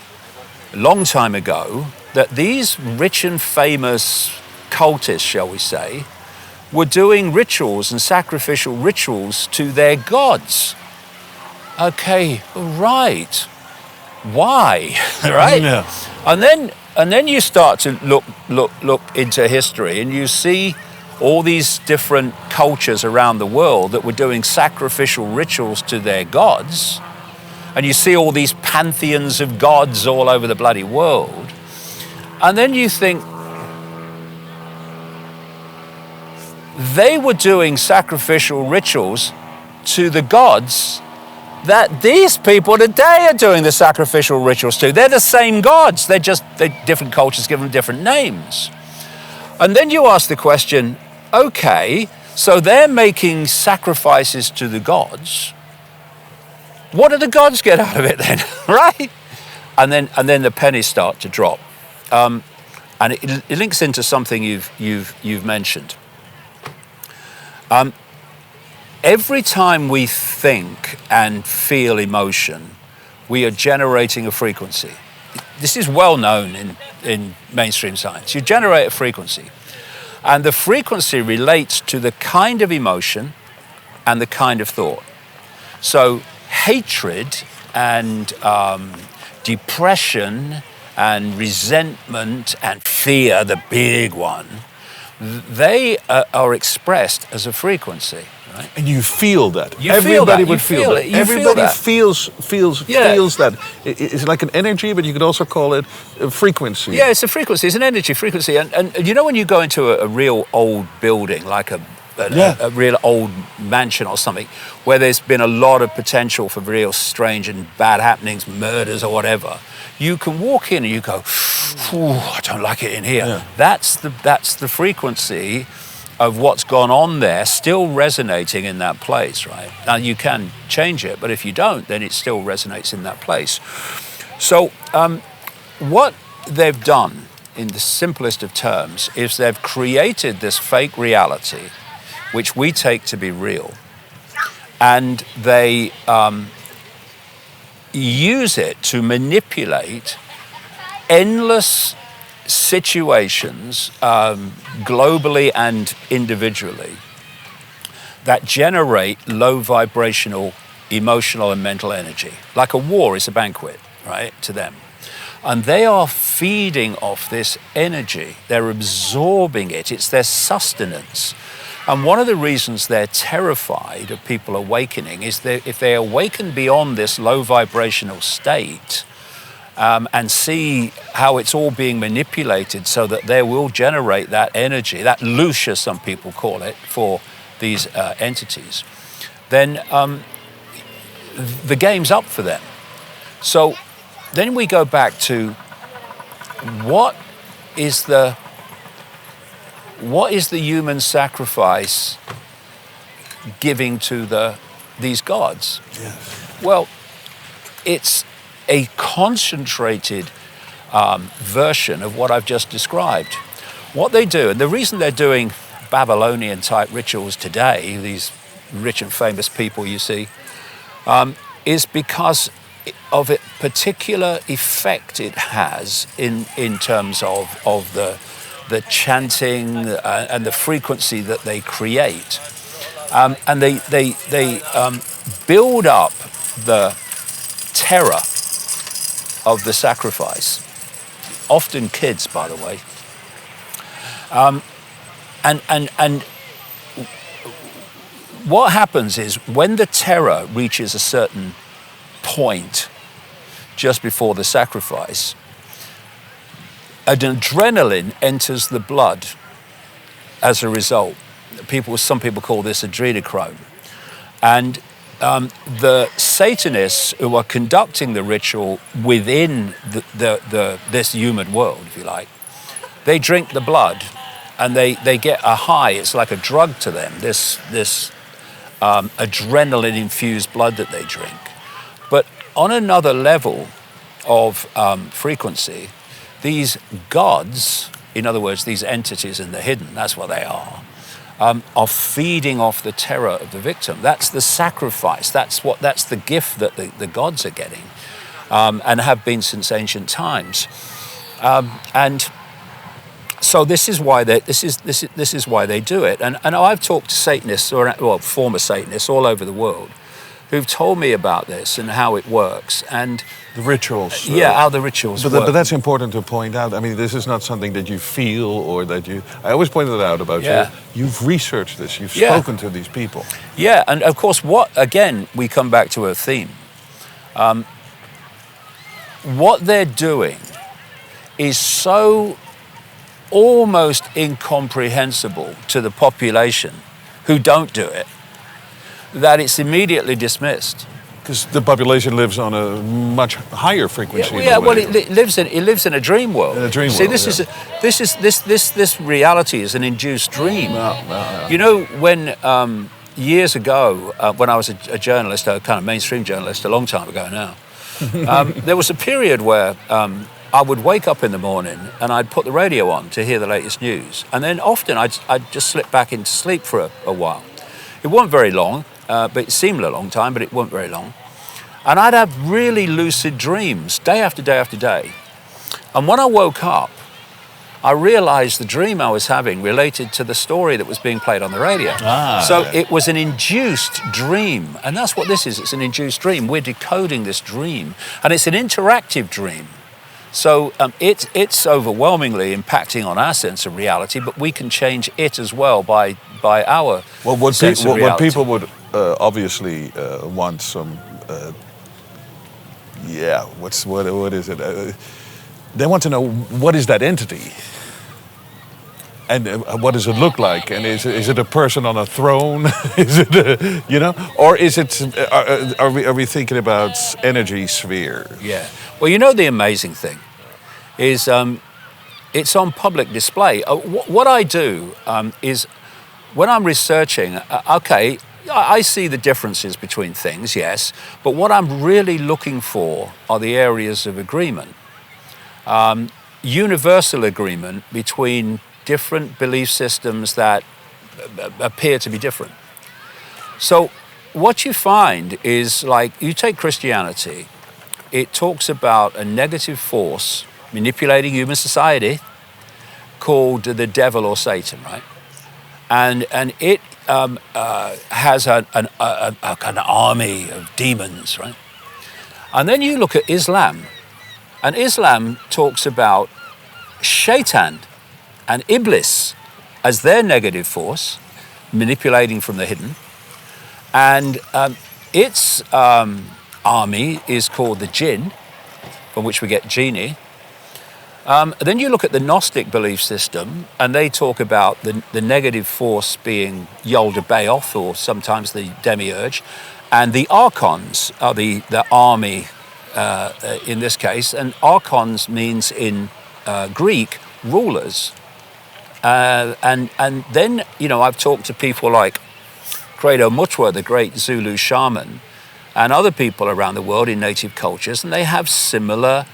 a long time ago that these rich and famous cultists, shall we say, were doing rituals and sacrificial rituals to their gods. Okay, right. Why? Right? Yeah. And then you start to look into history, and you see all these different cultures around the world that were doing sacrificial rituals to their gods. And you see all these pantheons of gods all over the bloody world. And then you think, they were doing sacrificial rituals to the gods that these people today are doing the sacrificial rituals to. They're the same gods. They're different cultures give them different names. And then you ask the question, okay, so they're making sacrifices to the gods. What do the gods get out of it then, right? And then the pennies start to drop, and it links into something you've mentioned. Every time we think and feel emotion, we are generating a frequency. This is well known in mainstream science. You generate a frequency, and the frequency relates to the kind of emotion and the kind of thought. So hatred and depression and resentment and fear, the big one, they are expressed as a frequency. Right? And you feel that. You feel Everybody that. would You feel feel that. it. You Everybody feel that. feels that. It's like an energy, but you could also call it a frequency. Yeah, it's a frequency. It's an energy frequency. And you know when you go into a real old building, like a real old mansion or something, where there's been a lot of potential for real strange and bad happenings, murders or whatever, you can walk in and you go, I don't like it in here. Yeah. That's the frequency of what's gone on there, still resonating in that place, right? Now you can change it, but if you don't, then it still resonates in that place. So what they've done, in the simplest of terms, is they've created this fake reality, which we take to be real, and they use it to manipulate endless situations, globally and individually, that generate low vibrational emotional and mental energy. Like a war is a banquet, right, to them. And they are feeding off this energy. They're absorbing it. It's their sustenance. And one of the reasons they're terrified of people awakening is that if they awaken beyond this low vibrational state, and see how it's all being manipulated so that they will generate that energy, that Lucia, some people call it, for these entities, then the game's up for them. So then we go back to what is the human sacrifice giving to these gods? Yes. Well, it's a concentrated version of what I've just described. What they do, and the reason they're doing Babylonian type rituals today, these rich and famous people you see, is because of a particular effect it has in terms of the chanting and the frequency that they create. And they build up the terror of the sacrifice, often kids, by the way, and what happens is when the terror reaches a certain point just before the sacrifice, an adrenaline enters the blood as a result. Some people call this adrenochrome, and the Satanists who are conducting the ritual within this human world, if you like, they drink the blood and they get a high. It's like a drug to them, this adrenaline-infused blood that they drink. But on another level of frequency, these gods, in other words, these entities in the hidden, that's what they are feeding off the terror of the victim. That's the sacrifice. That's the gift that the gods are getting, and have been since ancient times. And so this is why they do it. And I've talked to Satanists, former Satanists all over the world, who've told me about this and how it works. And the rituals. How the rituals work. But that's important to point out. I mean, this is not something that you feel or that you... I always pointed it out about you. You've researched this. You've spoken to these people. Yeah, and of course, again, we come back to a theme. What they're doing is so almost incomprehensible to the population who don't do it, that it's immediately dismissed. Because the population lives on a much higher frequency. It lives in a dream world. In a dream See, world. This reality is an induced dream. No. You know, when years ago, when I was a journalist, a kind of mainstream journalist, a long time ago now, there was a period where I would wake up in the morning and I'd put the radio on to hear the latest news, and then often I'd just slip back into sleep for a while. It wasn't very long. But it seemed a long time, but it wasn't very long. And I'd have really lucid dreams, day after day after day. And when I woke up, I realized the dream I was having related to the story that was being played on the radio. It was an induced dream. And that's what this is. It's an induced dream. We're decoding this dream. And it's an interactive dream. So it's overwhelmingly impacting on our sense of reality, but we can change it as well by our sense of reality. What people would obviously want some, what is it? They want to know, what is that entity? And what does it look like? And is it a person on a throne? Is it or is it? Are we thinking about energy sphere? Yeah. Well, you know, the amazing thing is it's on public display. What I do is when I'm researching. I see the differences between things, yes, but what I'm really looking for are the areas of agreement, universal agreement between different belief systems that appear to be different. So what you find is, like, you take Christianity, it talks about a negative force manipulating human society called the devil or Satan, right? And it has an army of demons, right? And then you look at Islam, and Islam talks about Shaitan and Iblis as their negative force, manipulating from the hidden. And its army is called the jinn, from which we get genie. Then you look at the Gnostic belief system, and they talk about the negative force being Yaldabaoth, or sometimes the demiurge, and the archons are the army in this case. And archons means in Greek rulers. And then, you know, I've talked to people like Credo Mutwa, the great Zulu shaman, and other people around the world in native cultures, and they have similar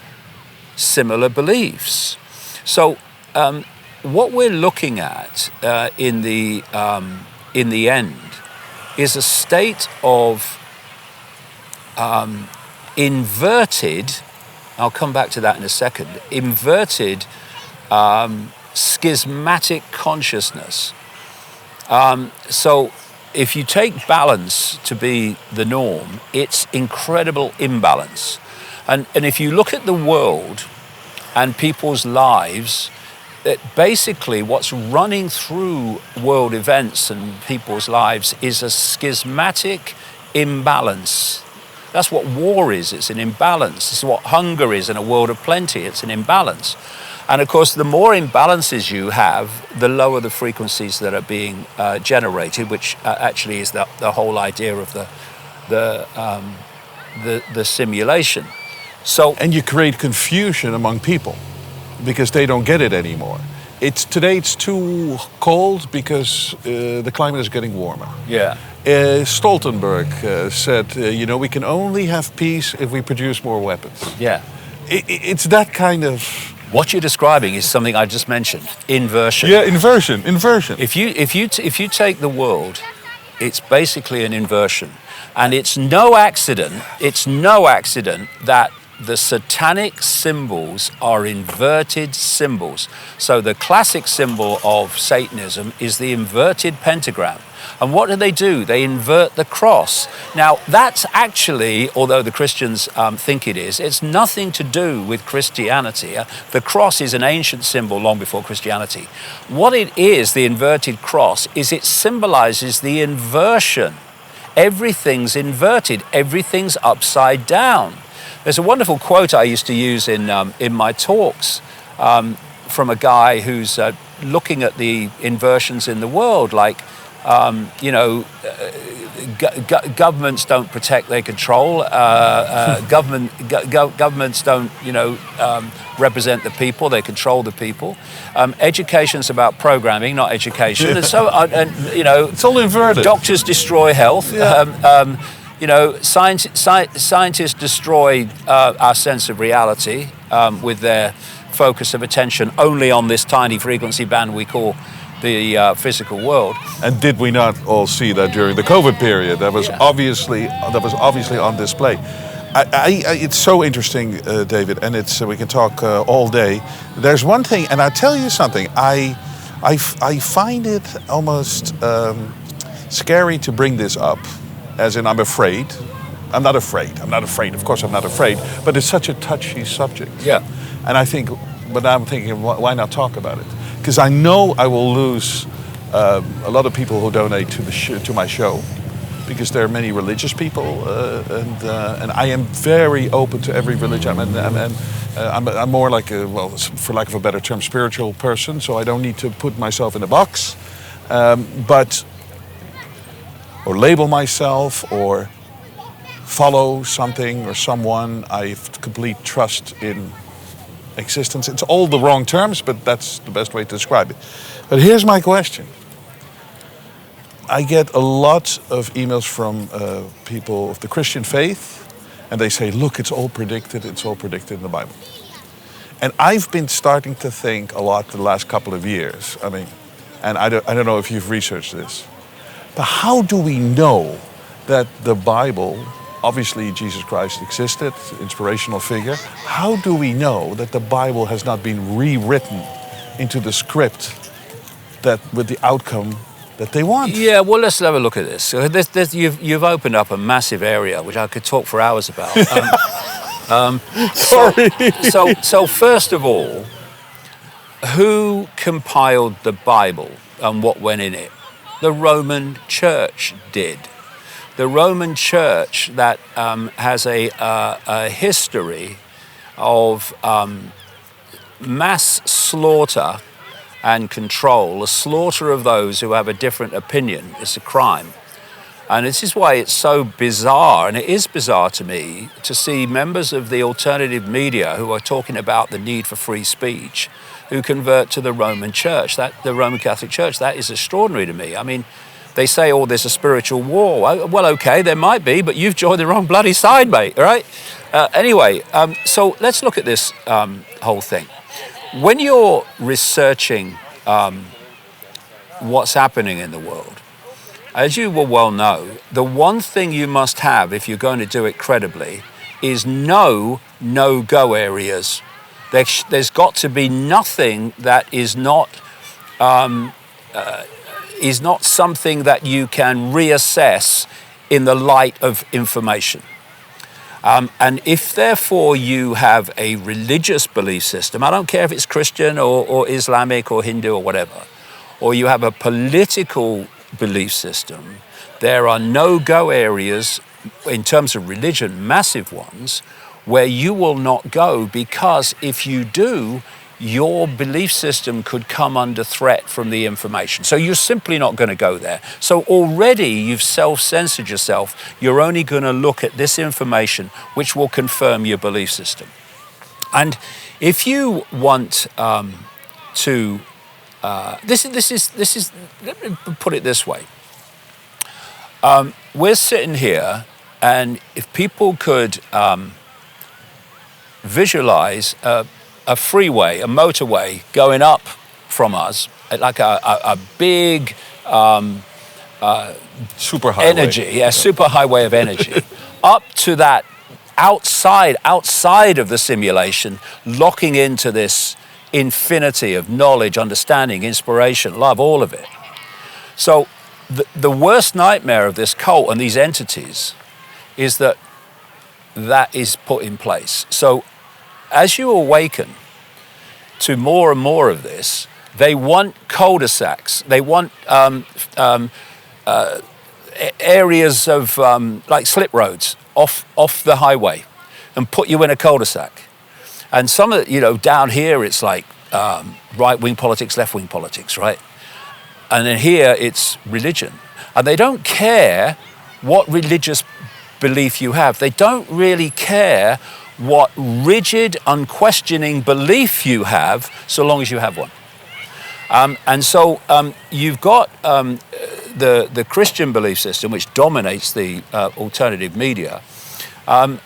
beliefs. So what we're looking at in the end is a state of inverted, I'll come back to that in a second, inverted schismatic consciousness. So if you take balance to be the norm, it's incredible imbalance. And if you look at the world and people's lives, that basically what's running through world events and people's lives is a schismatic imbalance. That's what war is, it's an imbalance. It's what hunger is in a world of plenty, it's an imbalance. And of course, the more imbalances you have, the lower the frequencies that are being generated, which actually is the whole idea of the simulation. So, and you create confusion among people because they don't get it anymore. Today it's too cold because the climate is getting warmer. Yeah. Stoltenberg said, we can only have peace if we produce more weapons. Yeah. It's that kind of... What you're describing is something I just mentioned, inversion. Yeah, inversion. If you take the world, it's basically an inversion. And it's no accident that the satanic symbols are inverted symbols. So the classic symbol of Satanism is the inverted pentagram. And what do? They invert the cross. Now, that's actually, although the Christians think it is, it's nothing to do with Christianity. The cross is an ancient symbol long before Christianity. What it is, the inverted cross, is it symbolizes the inversion. Everything's inverted. Everything's upside down. There's a wonderful quote I used to use in my talks from a guy who's looking at the inversions in the world, like, governments don't protect, they control. Governments don't, represent the people, they control the people. Education's about programming, not education. And so, it's all inverted. Doctors destroy health. Yeah. Scientists destroy our sense of reality with their focus of attention only on this tiny frequency band we call the physical world. And did we not all see that during the COVID period? That was obviously on display. It's so interesting, David, and we can talk all day. There's one thing, and I'll tell you something. I find it almost scary to bring this up, as in I'm afraid. I'm not afraid. Of course, I'm not afraid. But it's such a touchy subject. Yeah. And I'm thinking, why not talk about it? Because I know I will lose a lot of people who donate to my show, because there are many religious people, and I am very open to every religion. I'm more like for lack of a better term, spiritual person. So I don't need to put myself in a box, or label myself or follow something or someone. I have complete trust in existence. It's all the wrong terms, but that's the best way to describe it. But here's my question. I get a lot of emails from people of the Christian faith, and they say, look, it's all predicted in the Bible. And I've been starting to think a lot the last couple of years. And I don't know if you've researched this, but how do we know that the Bible, obviously Jesus Christ existed, inspirational figure. How do we know that the Bible has not been rewritten into the script that with the outcome that they want? Yeah, well, let's have a look at this. So you've opened up a massive area which I could talk for hours about. Sorry. So first of all, who compiled the Bible and what went in it? The Roman Church did. The Roman Church that has a history of mass slaughter and control, a slaughter of those who have a different opinion. It's a crime. And this is why it's so bizarre, and it is bizarre to me, to see members of the alternative media who are talking about the need for free speech, who convert to the Roman Church, the Roman Catholic Church. That is extraordinary to me. I mean, they say, oh, there's a spiritual war. Well, okay, there might be, but you've joined the wrong bloody side, mate, all right? Anyway, so let's look at this whole thing. When you're researching what's happening in the world, as you will well know, the one thing you must have if you're going to do it credibly is no-go areas. There's got to be nothing that is not something that you can reassess in the light of information. And if therefore you have a religious belief system, I don't care if it's Christian or Islamic or Hindu or whatever, or you have a political belief system, there are no-go areas in terms of religion, massive ones, where you will not go, because if you do, your belief system could come under threat from the information. So you're simply not going to go there. So already you've self-censored yourself. You're only going to look at this information which will confirm your belief system. And if you want to this is. Let me put it this way. We're sitting here, and if people could visualize a freeway, a motorway going up from us, like a big Superhighway. energy, super highway of energy, up to that outside of the simulation, locking into this infinity of knowledge, understanding, inspiration, love, all of it. So the worst nightmare of this cult and these entities is that is put in place. So as you awaken to more and more of this, they want cul-de-sacs. They want areas of like slip roads off the highway, and put you in a cul-de-sac. And some of down here it's like right-wing politics, left-wing politics, right? And then here it's religion, and they don't care what religious belief you have. They don't really care what rigid, unquestioning belief you have, so long as you have one. And so you've got the Christian belief system, which dominates the alternative media. And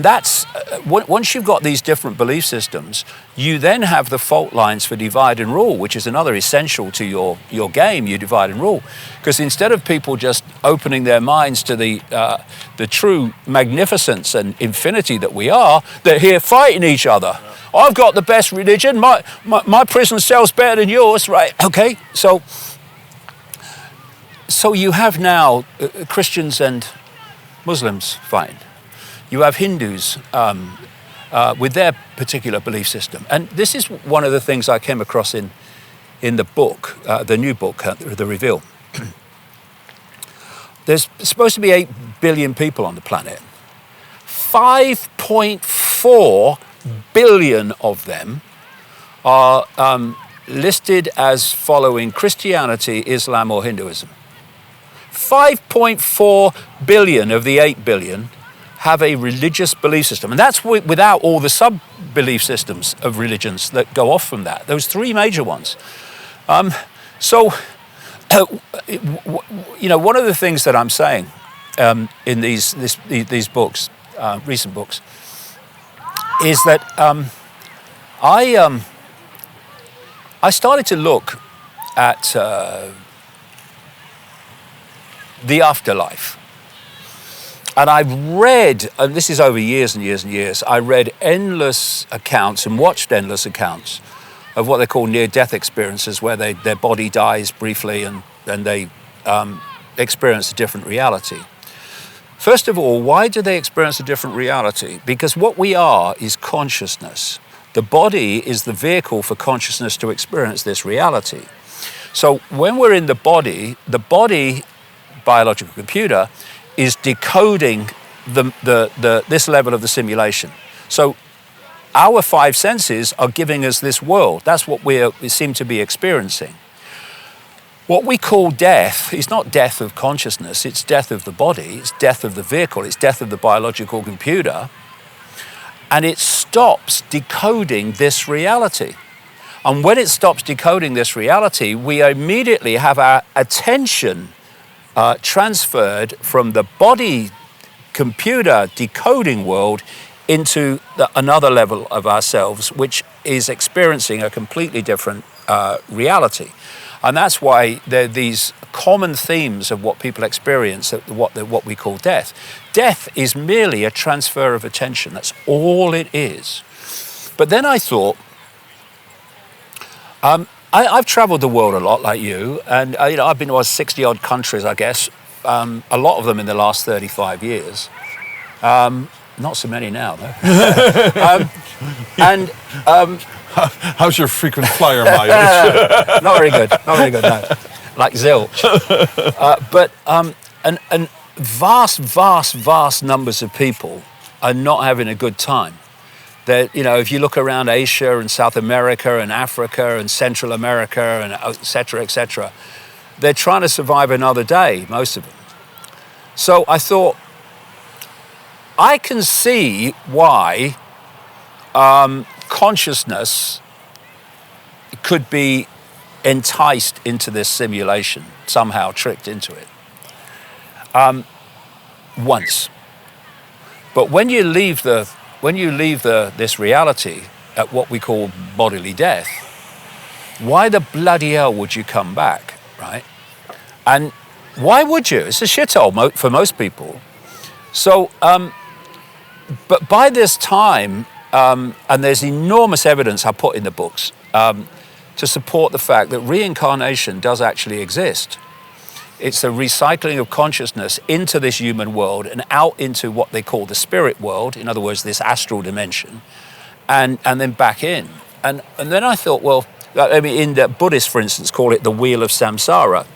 that's, once you've got these different belief systems, you then have the fault lines for divide and rule, which is another essential to your game, you divide and rule. Because instead of people just opening their minds to the true magnificence and infinity that we are, they're here fighting each other. I've got the best religion, my prison cell's better than yours, right? Okay, so you have now Christians and Muslims fighting. You have Hindus with their particular belief system. And this is one of the things I came across in the book, the new book, The Reveal. There's supposed to be 8 billion people on the planet. 5.4 billion of them are listed as following Christianity, Islam, or Hinduism. 5.4 billion of the 8 billion have a religious belief system. And that's without all the sub-belief systems of religions that go off from that, those 3 major ones. One of the things that I'm saying in these books, recent books, is that I started to look at the afterlife. And I've read, and this is over years and years and years, I read endless accounts and watched endless accounts of what they call near-death experiences, where their body dies briefly and they experience a different reality. First of all, why do they experience a different reality? Because what we are is consciousness. The body is the vehicle for consciousness to experience this reality. So when we're in the body, biological computer, is decoding this level of the simulation. So our 5 senses are giving us this world. That's what we seem to be experiencing. What we call death is not death of consciousness, it's death of the body, it's death of the vehicle, it's death of the biological computer, and it stops decoding this reality. And when it stops decoding this reality, we immediately have our attention transferred from the body computer decoding world into another level of ourselves, which is experiencing a completely different reality. And that's why there are these common themes of what people experience, what we call death. Death is merely a transfer of attention. That's all it is. But then I thought, I've traveled the world a lot, like you, and I've been to 60-odd countries, I guess, a lot of them in the last 35 years. Not so many now, though. How's your frequent flyer mileage? Not very good, no. Like zilch. And vast numbers of people are not having a good time. That, if you look around Asia and South America and Africa and Central America and et cetera, they're trying to survive another day, most of them. So I thought, I can see why consciousness could be enticed into this simulation, somehow tricked into it. Once. But when you leave this reality at what we call bodily death, why the bloody hell would you come back, right? And why would you? It's a shithole for most people. So, but by this time, and there's enormous evidence I put in the books to support the fact that reincarnation does actually exist. It's a recycling of consciousness into this human world and out into what they call the spirit world, in other words, this astral dimension, and then back in. And then I thought, well, I mean, in the Buddhists, for instance, call it the wheel of samsara.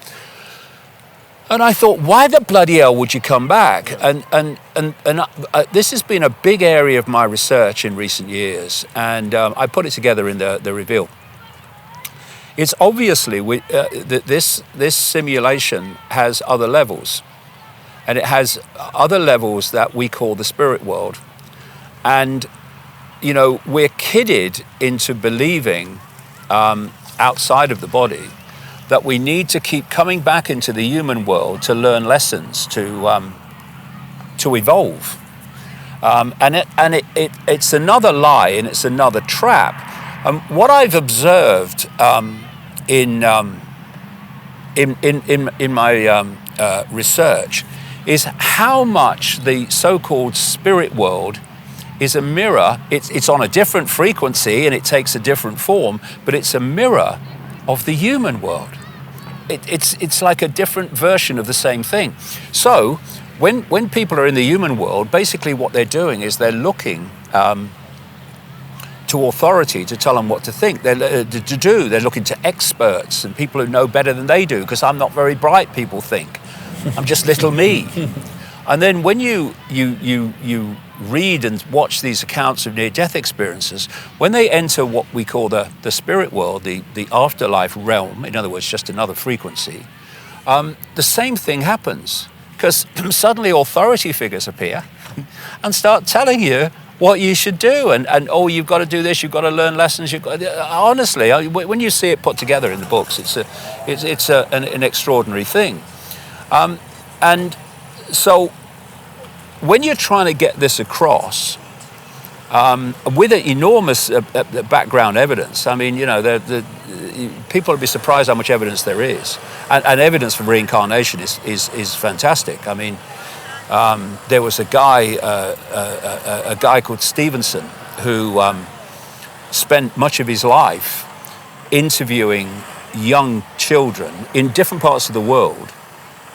And I thought, why the bloody hell would you come back? And this has been a big area of my research in recent years, and I put it together in the reveal. It's obviously that this simulation has other levels, and it has other levels that we call the spirit world. And, you know, we're kidded into believing outside of the body that we need to keep coming back into the human world to learn lessons, to evolve. And it's another lie, and it's another trap. What I've observed in my research is how much the so-called spirit world is a mirror. It's on a different frequency and it takes a different form, but it's a mirror of the human world. It's like a different version of the same thing. So when people are in the human world, basically what they're doing is they're looking to authority to tell them what to think. They're looking to experts and people who know better than they do, because I'm not very bright, people think. I'm just little me. And then when you read and watch these accounts of near-death experiences, when they enter what we call the spirit world, the afterlife realm, in other words, just another frequency, the same thing happens, because suddenly authority figures appear and start telling you what you should do, and oh, you've got to do this, you've got to learn lessons. Honestly, when you see it put together in the books, it's an extraordinary thing. And so when you're trying to get this across, with an enormous background evidence, I mean, you know, people would be surprised how much evidence there is, and evidence for reincarnation is fantastic. I mean, there was a guy called Stevenson who spent much of his life interviewing young children in different parts of the world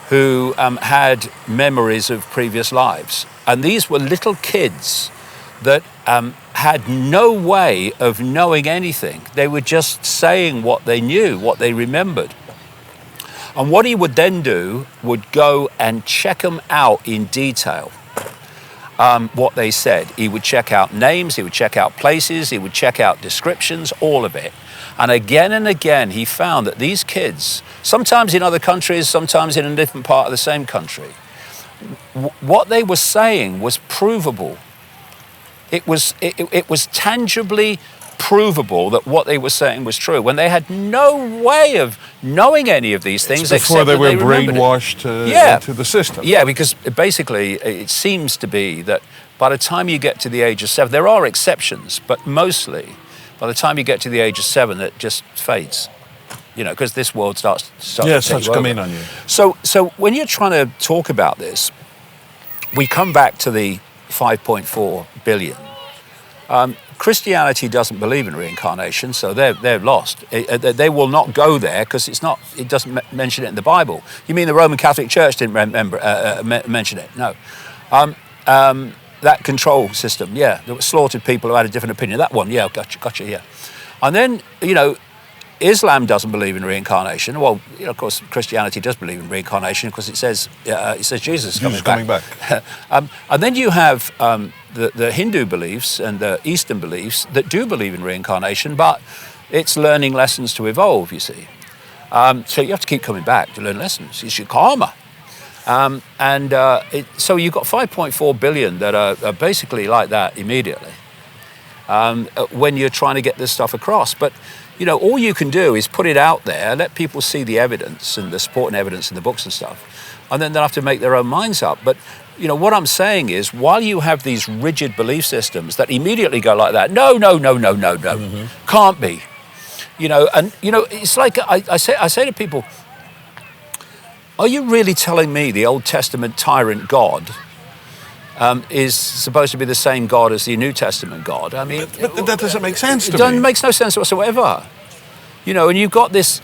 who had memories of previous lives. And these were little kids that had no way of knowing anything. They were just saying what they knew, what they remembered. And what he would then do would go and check them out in detail, what they said. He would check out names, he would check out places, he would check out descriptions, all of it. And again, he found that these kids, sometimes in other countries, sometimes in a different part of the same country, what they were saying was provable. It was tangibly provable that what they were saying was true, when they had no way of knowing any of these things. It's before they were brainwashed into the system. Yeah, because basically it seems to be that by the time you get to the age of 7, there are exceptions, but mostly by the time you get to the age of 7, it just fades. You know, because this world starts to come in on you. So when you're trying to talk about this, we come back to the 5.4 billion. Christianity doesn't believe in reincarnation, so they're lost. They will not go there because it doesn't mention it in the Bible. You mean the Roman Catholic Church didn't mention it? No. That control system, yeah, that slaughtered people who had a different opinion. That one, yeah, gotcha, yeah. And then, you know, Islam doesn't believe in reincarnation. Well, you know, of course, Christianity does believe in reincarnation because it says Jesus is coming back. And then you have the Hindu beliefs and the Eastern beliefs that do believe in reincarnation, but it's learning lessons to evolve, you see. So you have to keep coming back to learn lessons. It's your karma. So you've got 5.4 billion that are basically like that immediately when you're trying to get this stuff across. But, all you can do is put it out there, let people see the evidence and the supporting evidence in the books and stuff, and then they'll have to make their own minds up. But, what I'm saying is, while you have these rigid belief systems that immediately go like that, no, can't be. It's like I say to people, are you really telling me the Old Testament tyrant God is supposed to be the same God as the New Testament God? I mean, but that doesn't make sense to It me. makes no sense whatsoever. And you've got this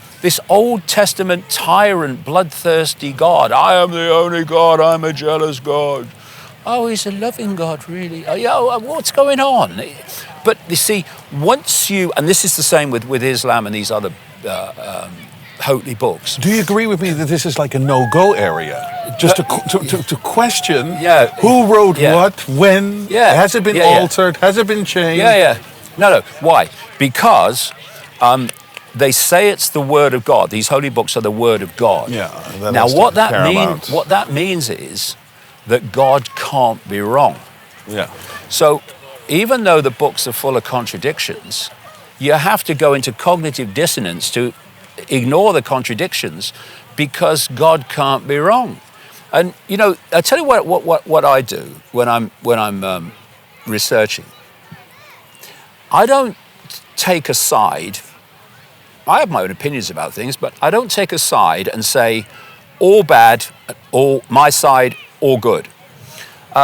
Old Testament tyrant, bloodthirsty God. I am the only God. I'm a jealous God. Oh, he's a loving God, really. What's going on? But you see, once you, and this is the same with Islam and these other holy books. Do you agree with me that this is like a no-go area? Just to question who wrote what, when, has it been altered, has it been changed? No. Why? Because they say it's the Word of God. These holy books are the Word of God. Now, what that means is that God can't be wrong. So, even though the books are full of contradictions, you have to go into cognitive dissonance to ignore the contradictions, because God can't be wrong. And I tell you what I do when I'm researching. I don't take a side. I have my own opinions about things, but I don't take a side and say all bad, all my side, all good.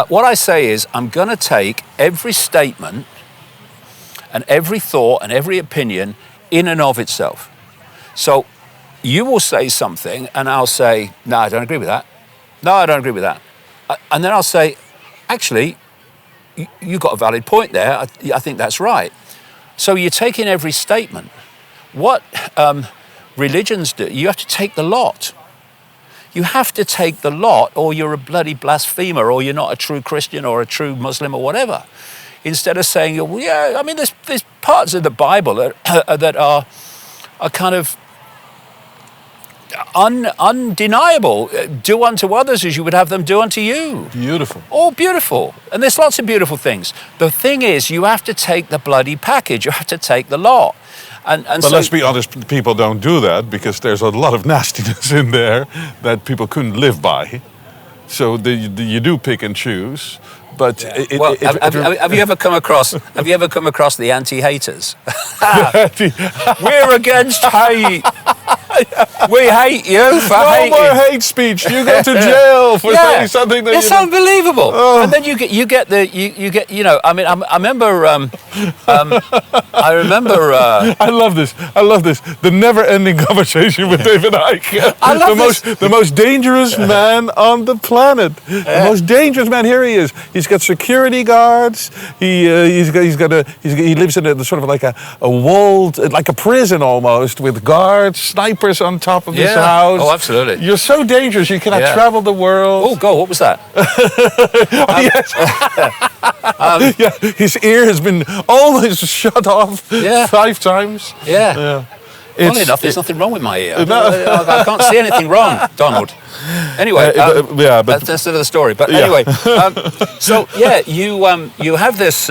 What I say is, I'm going to take every statement and every thought and every opinion in and of itself. So you will say something and I'll say, no, I don't agree with that. No, I don't agree with that. And then I'll say, actually, you got a valid point there. I think that's right. So you're taking every statement. What religions do, you have to take the lot. You have to take the lot, or you're a bloody blasphemer, or you're not a true Christian or a true Muslim or whatever. Instead of saying, well, I mean, there's parts of the Bible that are kind of undeniable. Do unto others as you would have them do unto you. Beautiful. All beautiful. And there's lots of beautiful things. The thing is, you have to take the bloody package. You have to take the lot. But let's be honest, people don't do that, because there's a lot of nastiness in there that people couldn't live by. So you do pick and choose. But have you ever come across the anti-haters? We're against hate. We hate you for hating. No more hate speech. You go to jail for saying something that it's unbelievable. Oh. And then you get. I mean, I remember. I love this. The never-ending conversation with David Icke. I love the most dangerous man on the planet. The most dangerous man. Here he is. He's got security guards. He lives in a sort of like a walled, like a prison almost, with guards, snipers on top of his house. Oh, absolutely. You're so dangerous. You cannot travel the world. Oh, God, what was that? His ear has been almost shut off 5 times. Funnily enough, there's nothing wrong with my ear. I can't see anything wrong, Donald. Anyway, that's another story. But anyway, you have this.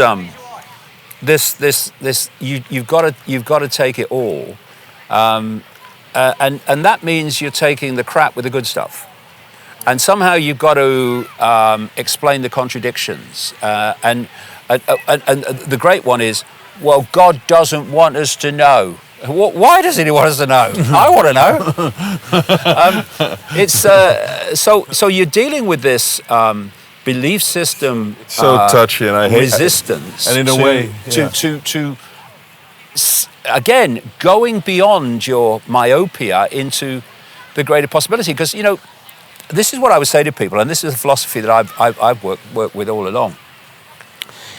You've got to take it all, and that means you're taking the crap with the good stuff, and somehow you've got to explain the contradictions. And the great one is, well, God doesn't want us to know. Why doesn't he want us to know? I want to know. So you're dealing with this belief system. So touchy, and I hate resistance. And in a way, to again going beyond your myopia into the greater possibility. Because this is what I would say to people, and this is a philosophy that I've worked with all along.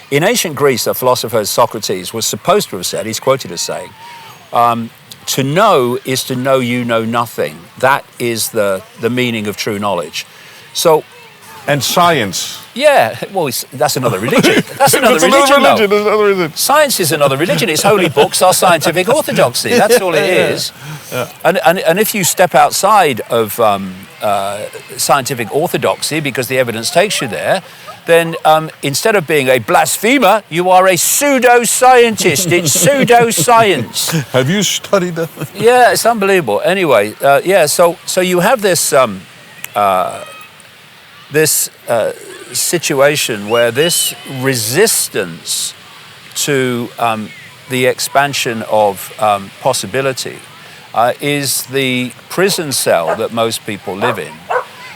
In ancient Greece, a philosopher, Socrates, was supposed to have said, he's quoted as saying, to know is to know you know nothing. That is the meaning of true knowledge. So, and science. Yeah, well, that's another religion. That's another religion. Science is another religion. Its holy books are scientific orthodoxy. That's all it is. Yeah. And if you step outside of scientific orthodoxy, because the evidence takes you there, then instead of being a blasphemer, you are a pseudoscientist. It's pseudoscience. Have you studied that? Yeah, it's unbelievable. Anyway, so you have this situation where this resistance to the expansion of possibility is the prison cell that most people live in.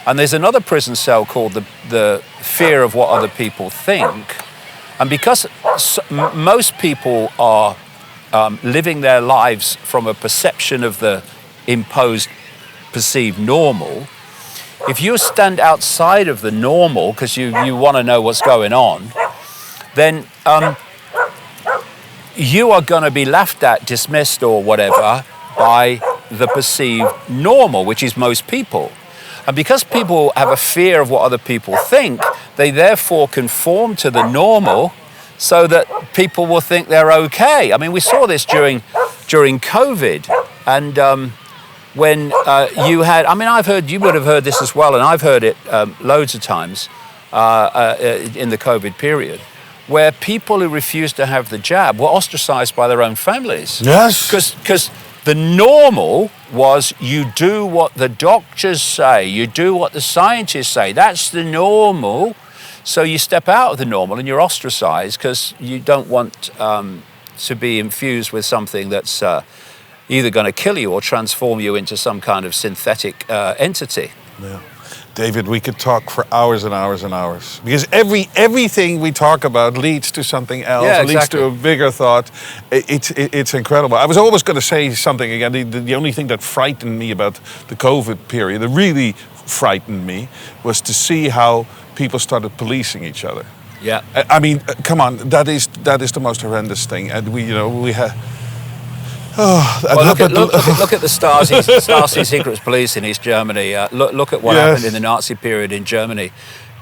And there's another prison cell called the fear of what other people think. And because most people are living their lives from a perception of the imposed perceived normal, if you stand outside of the normal because you want to know what's going on, then you are going to be laughed at, dismissed or whatever by the perceived normal, which is most people. And because people have a fear of what other people think, they therefore conform to the normal so that people will think they're okay. I mean, we saw this during COVID, and when you had, I mean, you would have heard this as well, and I've heard it loads of times in the COVID period, where people who refused to have the jab were ostracized by their own families. Yes. Because the normal was you do what the doctors say, you do what the scientists say. That's the normal. So you step out of the normal and you're ostracized because you don't want to be infused with something that's either going to kill you or transform you into some kind of synthetic entity. Yeah. David, we could talk for hours and hours and hours. Because everything we talk about leads to something else, leads to a bigger thought. It's incredible. I was always going to say something again. The only thing that frightened me about the COVID period, that really frightened me, was to see how people started policing each other. Yeah. I mean, come on, that is the most horrendous thing. And we have... look at the Stasi secret police in East Germany. Look at what happened in the Nazi period in Germany.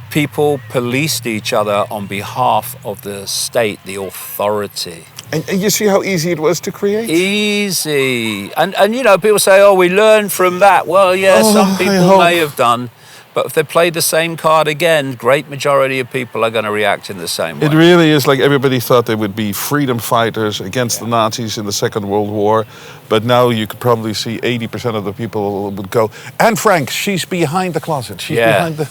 People policed each other on behalf of the state, the authority. And you see how easy it was to create? Easy. And you know, people say, oh, we learned from that. Well, yeah, some people may have done. But if they play the same card again, great majority of people are going to react in the same way. It really is like everybody thought they would be freedom fighters against the Nazis in the Second World War. But now you could probably see 80% of the people would go, Anne Frank, she's behind the closet. She's behind the...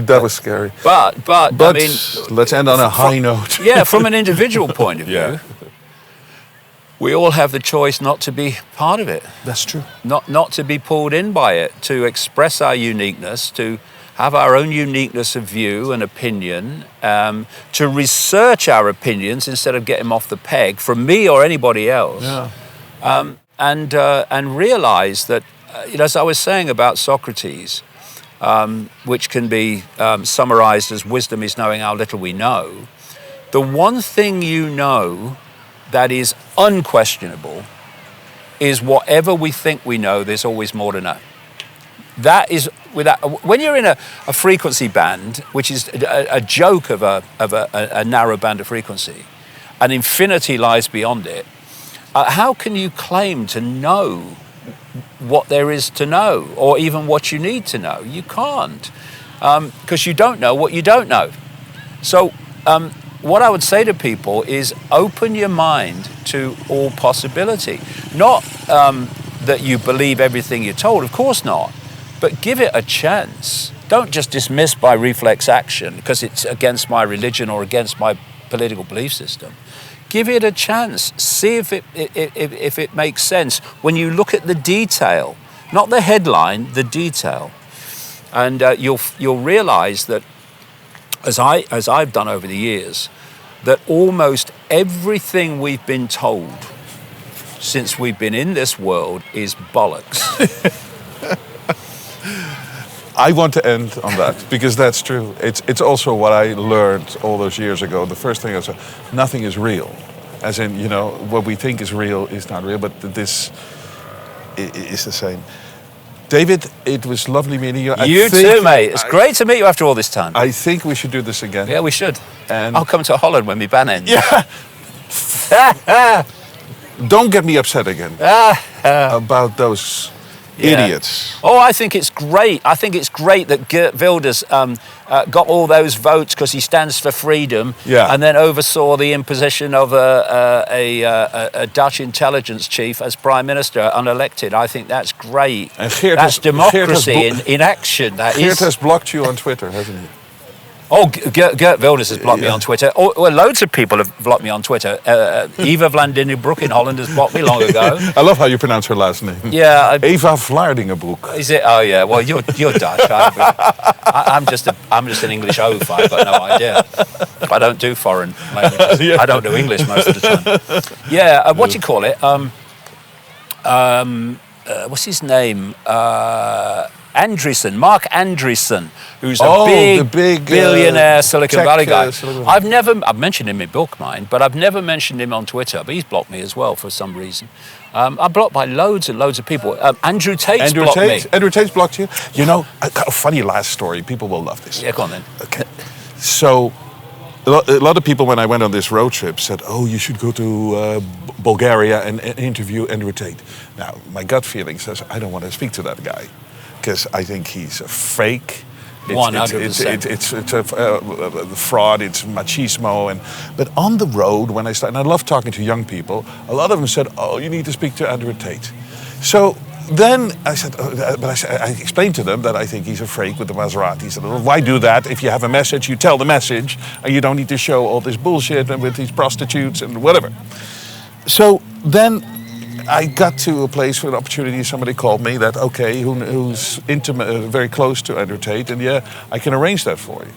That was scary. But I mean... Let's end on a high note. Yeah, from an individual point of view. We all have the choice not to be part of it. That's true. Not to be pulled in by it, to express our uniqueness, to have our own uniqueness of view and opinion, to research our opinions instead of getting them off the peg from me or anybody else. Yeah. And realize that, as I was saying about Socrates, which can be summarized as wisdom is knowing how little we know, the one thing you know that is unquestionable is whatever we think we know, there's always more to know. That is, when you're in a frequency band, which is a joke of a narrow band of frequency, and infinity lies beyond it, how can you claim to know what there is to know, or even what you need to know? You can't, because you don't know what you don't know. So, what I would say to people is open your mind to all possibility. Not that you believe everything you're told, of course not, but give it a chance. Don't just dismiss by reflex action because it's against my religion or against my political belief system. Give it a chance. See if it makes sense. When you look at the detail, not the headline, the detail, and you'll realize that, as I've done over the years, that almost everything we've been told since we've been in this world is bollocks. I want to end on that because that's true. It's also what I learned all those years ago. The first thing I said, nothing is real. As in, what we think is real is not real, but this is the same. David, it was lovely meeting you. You too, mate. It's great to meet you after all this time. I think we should do this again. Yeah, we should. And I'll come to Holland when my ban ends. Yeah. Don't get me upset again about those idiots. Oh, I think it's great. I think it's great that Geert Wilders got all those votes because he stands for freedom, and then oversaw the imposition of a Dutch intelligence chief as prime minister, unelected. I think that's great. And Geert that's democracy in action. Geert has blocked you on Twitter, hasn't he? Oh, Geert Wilders has blocked me on Twitter. Oh, well, loads of people have blocked me on Twitter. Eva Vlandingenbroek in Holland has blocked me long ago. I love how you pronounce her last name. Yeah, Eva Vlandingenbroek. Is it? Oh, yeah. Well, you're Dutch. I'm just an English oaf. I've got no idea. I don't do foreign languages. I don't do English most of the time. Yeah. What do you call it? What's his name? Mark Andreessen, who's a big billionaire Silicon Valley guy. I've mentioned him in book mine, but I've never mentioned him on Twitter. But he's blocked me as well for some reason. I'm blocked by loads and loads of people. Andrew Tate's blocked me. Andrew Tate's blocked you? You know, a funny last story. People will love this. Yeah, go on then. Okay. So, a lot of people, when I went on this road trip, said, oh, you should go to Bulgaria and interview Andrew Tate. Now, my gut feeling says, I don't want to speak to that guy, because I think he's a fake. 100%. It's a fraud, it's machismo. But on the road, when I started, and I love talking to young people, a lot of them said, oh, you need to speak to Andrew Tate. So then I said, I explained to them that I think he's a freak with the Maserati. He said, well, why do that? If you have a message, you tell the message, and you don't need to show all this bullshit and with these prostitutes and whatever. So then I got to a place for an opportunity. Somebody called me that, okay, who's intimate, very close to Andrew Tate, and yeah, I can arrange that for you.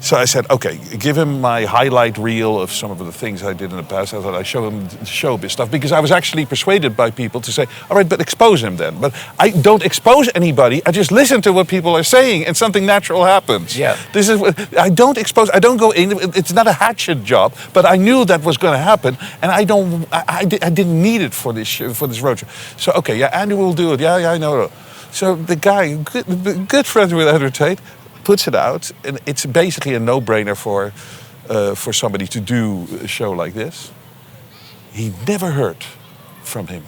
So I said, okay, give him my highlight reel of some of the things I did in the past. I thought I'd show him showbiz stuff, because I was actually persuaded by people to say, all right, but expose him then. But I don't expose anybody. I just listen to what people are saying, and something natural happens. Yeah. This is I don't expose. I don't go in. It's not a hatchet job, but I knew that was going to happen, and I didn't need it for this road trip. So okay, yeah, Andrew will do it. Yeah, I know. So the guy, good friends with Andrew Tate, puts it out, and it's basically a no-brainer for somebody to do a show like this. He never heard from him.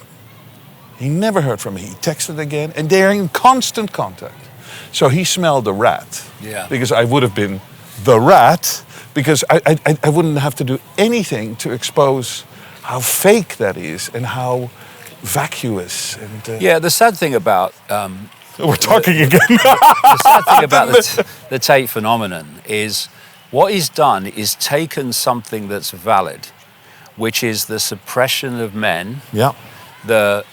He texted again, and they're in constant contact. So he smelled a rat. Yeah. Because I would have been the rat, because I wouldn't have to do anything to expose how fake that is and how vacuous. And yeah, the sad thing about we're talking again. the sad thing about the Tate phenomenon is what he's done is taken something that's valid, which is the suppression of men, the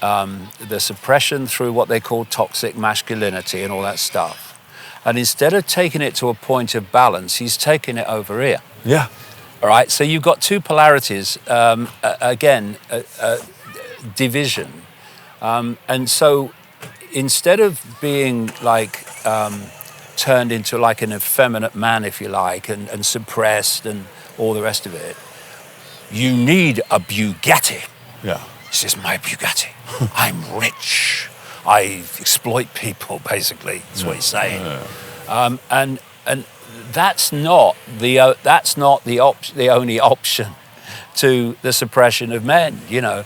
suppression through what they call toxic masculinity and all that stuff, and instead of taking it to a point of balance, he's taken it over here. Yeah. All right. So you've got two polarities. Division, and so. Instead of being like turned into like an effeminate man, if you like, and suppressed and all the rest of it, you need a Bugatti. Yeah. This is my Bugatti. I'm rich. I exploit people, basically. That's what he's saying. Yeah. And that's not the only option to the suppression of men. You know.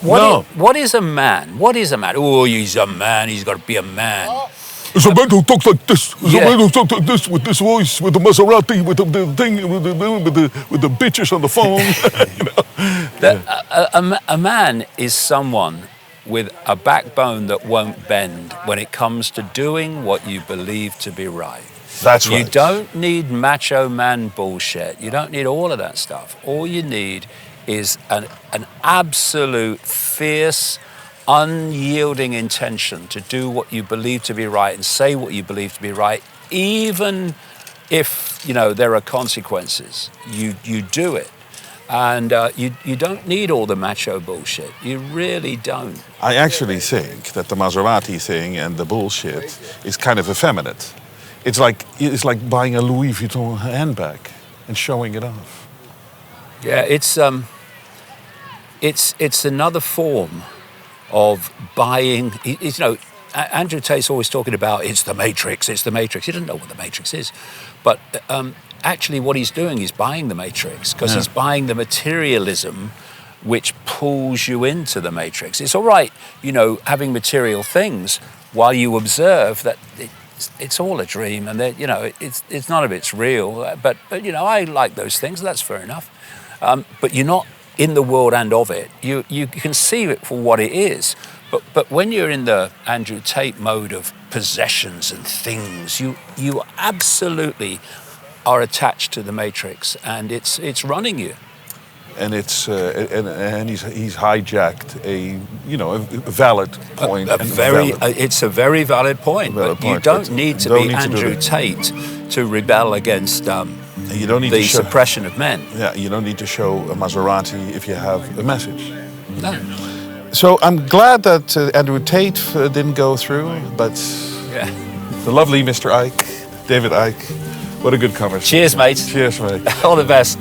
What is a man? What is a man? Oh, he's a man. He's got to be a man. There's a man who talks like this. There's a man who talks like this, with this voice, with the Maserati, with the thing, with the bitches on the phone. A man is someone with a backbone that won't bend when it comes to doing what you believe to be right. That's right. You don't need macho man bullshit. You don't need all of that stuff. All you need is an absolute fierce, unyielding intention to do what you believe to be right and say what you believe to be right, even if, there are consequences. You do it. And you don't need all the macho bullshit. You really don't. I actually think that the Maserati thing and the bullshit is kind of effeminate. It's like buying a Louis Vuitton handbag and showing it off. Yeah, it's another form of buying. Andrew Tate's always talking about it's the Matrix. He doesn't know what the Matrix is, but actually what he's doing is buying the Matrix, because he's buying the materialism which pulls you into the matrix. It's all right, having material things while you observe that it's all a dream, and that it's none of it's real. But I like those things. That's fair enough. But you're not in the world and of it. You can see it for what it is. But when you're in the Andrew Tate mode of possessions and things, you absolutely are attached to the matrix, and it's running you. And it's and he's hijacked a valid point. It's a very valid point. You don't need to be Andrew Tate to rebel against you don't need the to show, suppression of men. Yeah, you don't need to show a Maserati if you have a message. No. So I'm glad that Andrew Tate didn't go through, but the lovely Mr. Icke, David Icke, what a good conversation. Cheers, mate. Cheers, mate. All the best.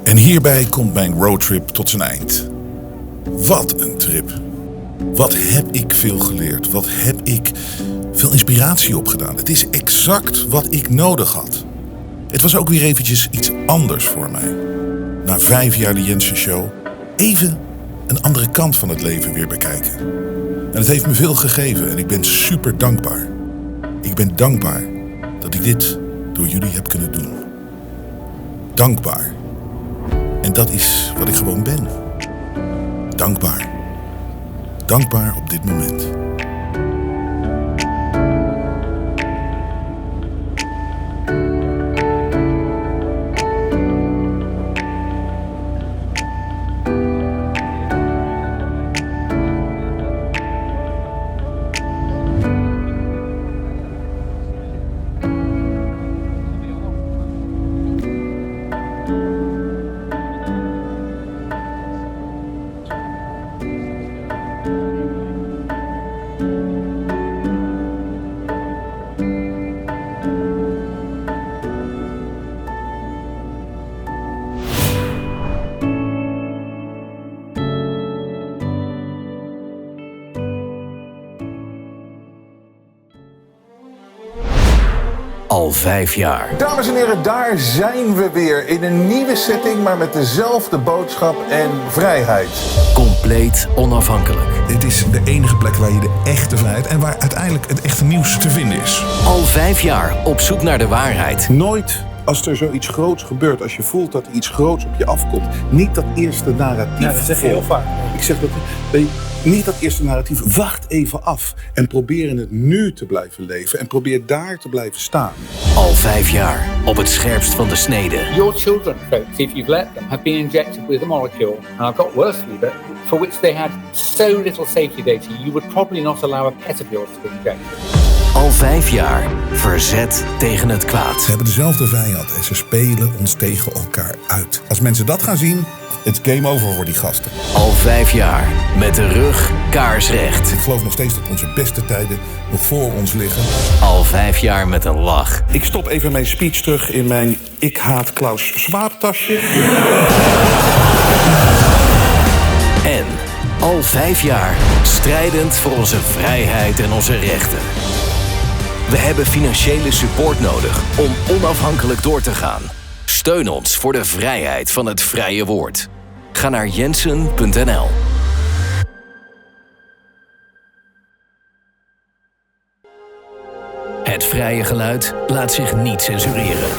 En hierbij komt mijn roadtrip tot zijn eind. Wat een trip. Wat heb ik veel geleerd. Wat heb ik veel inspiratie opgedaan. Het is exact wat ik nodig had. Het was ook weer eventjes iets anders voor mij. Na 5 jaar de Jensen Show, even een andere kant van het leven weer bekijken. En het heeft me veel gegeven en ik ben super dankbaar. Ik ben dankbaar dat ik dit door jullie heb kunnen doen. Dankbaar. En dat is wat ik gewoon ben. Dankbaar. Dankbaar op dit moment. Al 5 jaar. Dames en heren, daar zijn we weer. In een nieuwe setting, maar met dezelfde boodschap en vrijheid. Compleet onafhankelijk. Dit is de enige plek waar je de echte vrijheid en waar uiteindelijk het echte nieuws te vinden is. Al 5 jaar op zoek naar de waarheid. Nooit als er zoiets groots gebeurt, als je voelt dat er iets groots op je afkomt, niet dat eerste narratief. Ja, dat zeg je heel vaak. Ik zeg dat niet dat eerste narratief. Wacht even af en probeer in het nu te blijven leven en probeer daar te blijven staan. Al 5 jaar op het scherpst van de snede. Your children, folks, if you've let them, have been injected with a molecule, and I've got worse with it, for which they had so little safety data, you would probably not allow a pet of yours to be injected. Al 5 jaar verzet tegen het kwaad. Ze hebben dezelfde vijand en ze spelen ons tegen elkaar uit. Als mensen dat gaan zien, het is game over voor die gasten. Al 5 jaar met de rug kaarsrecht. Ik geloof nog steeds dat onze beste tijden nog voor ons liggen. Al 5 jaar met een lach. Ik stop even mijn speech terug in mijn Ik haat Klaus Schwab tasje. En al 5 jaar strijdend voor onze vrijheid en onze rechten. We hebben financiële support nodig om onafhankelijk door te gaan. Steun ons voor de vrijheid van het vrije woord. Ga naar jensen.nl. Het vrije geluid laat zich niet censureren.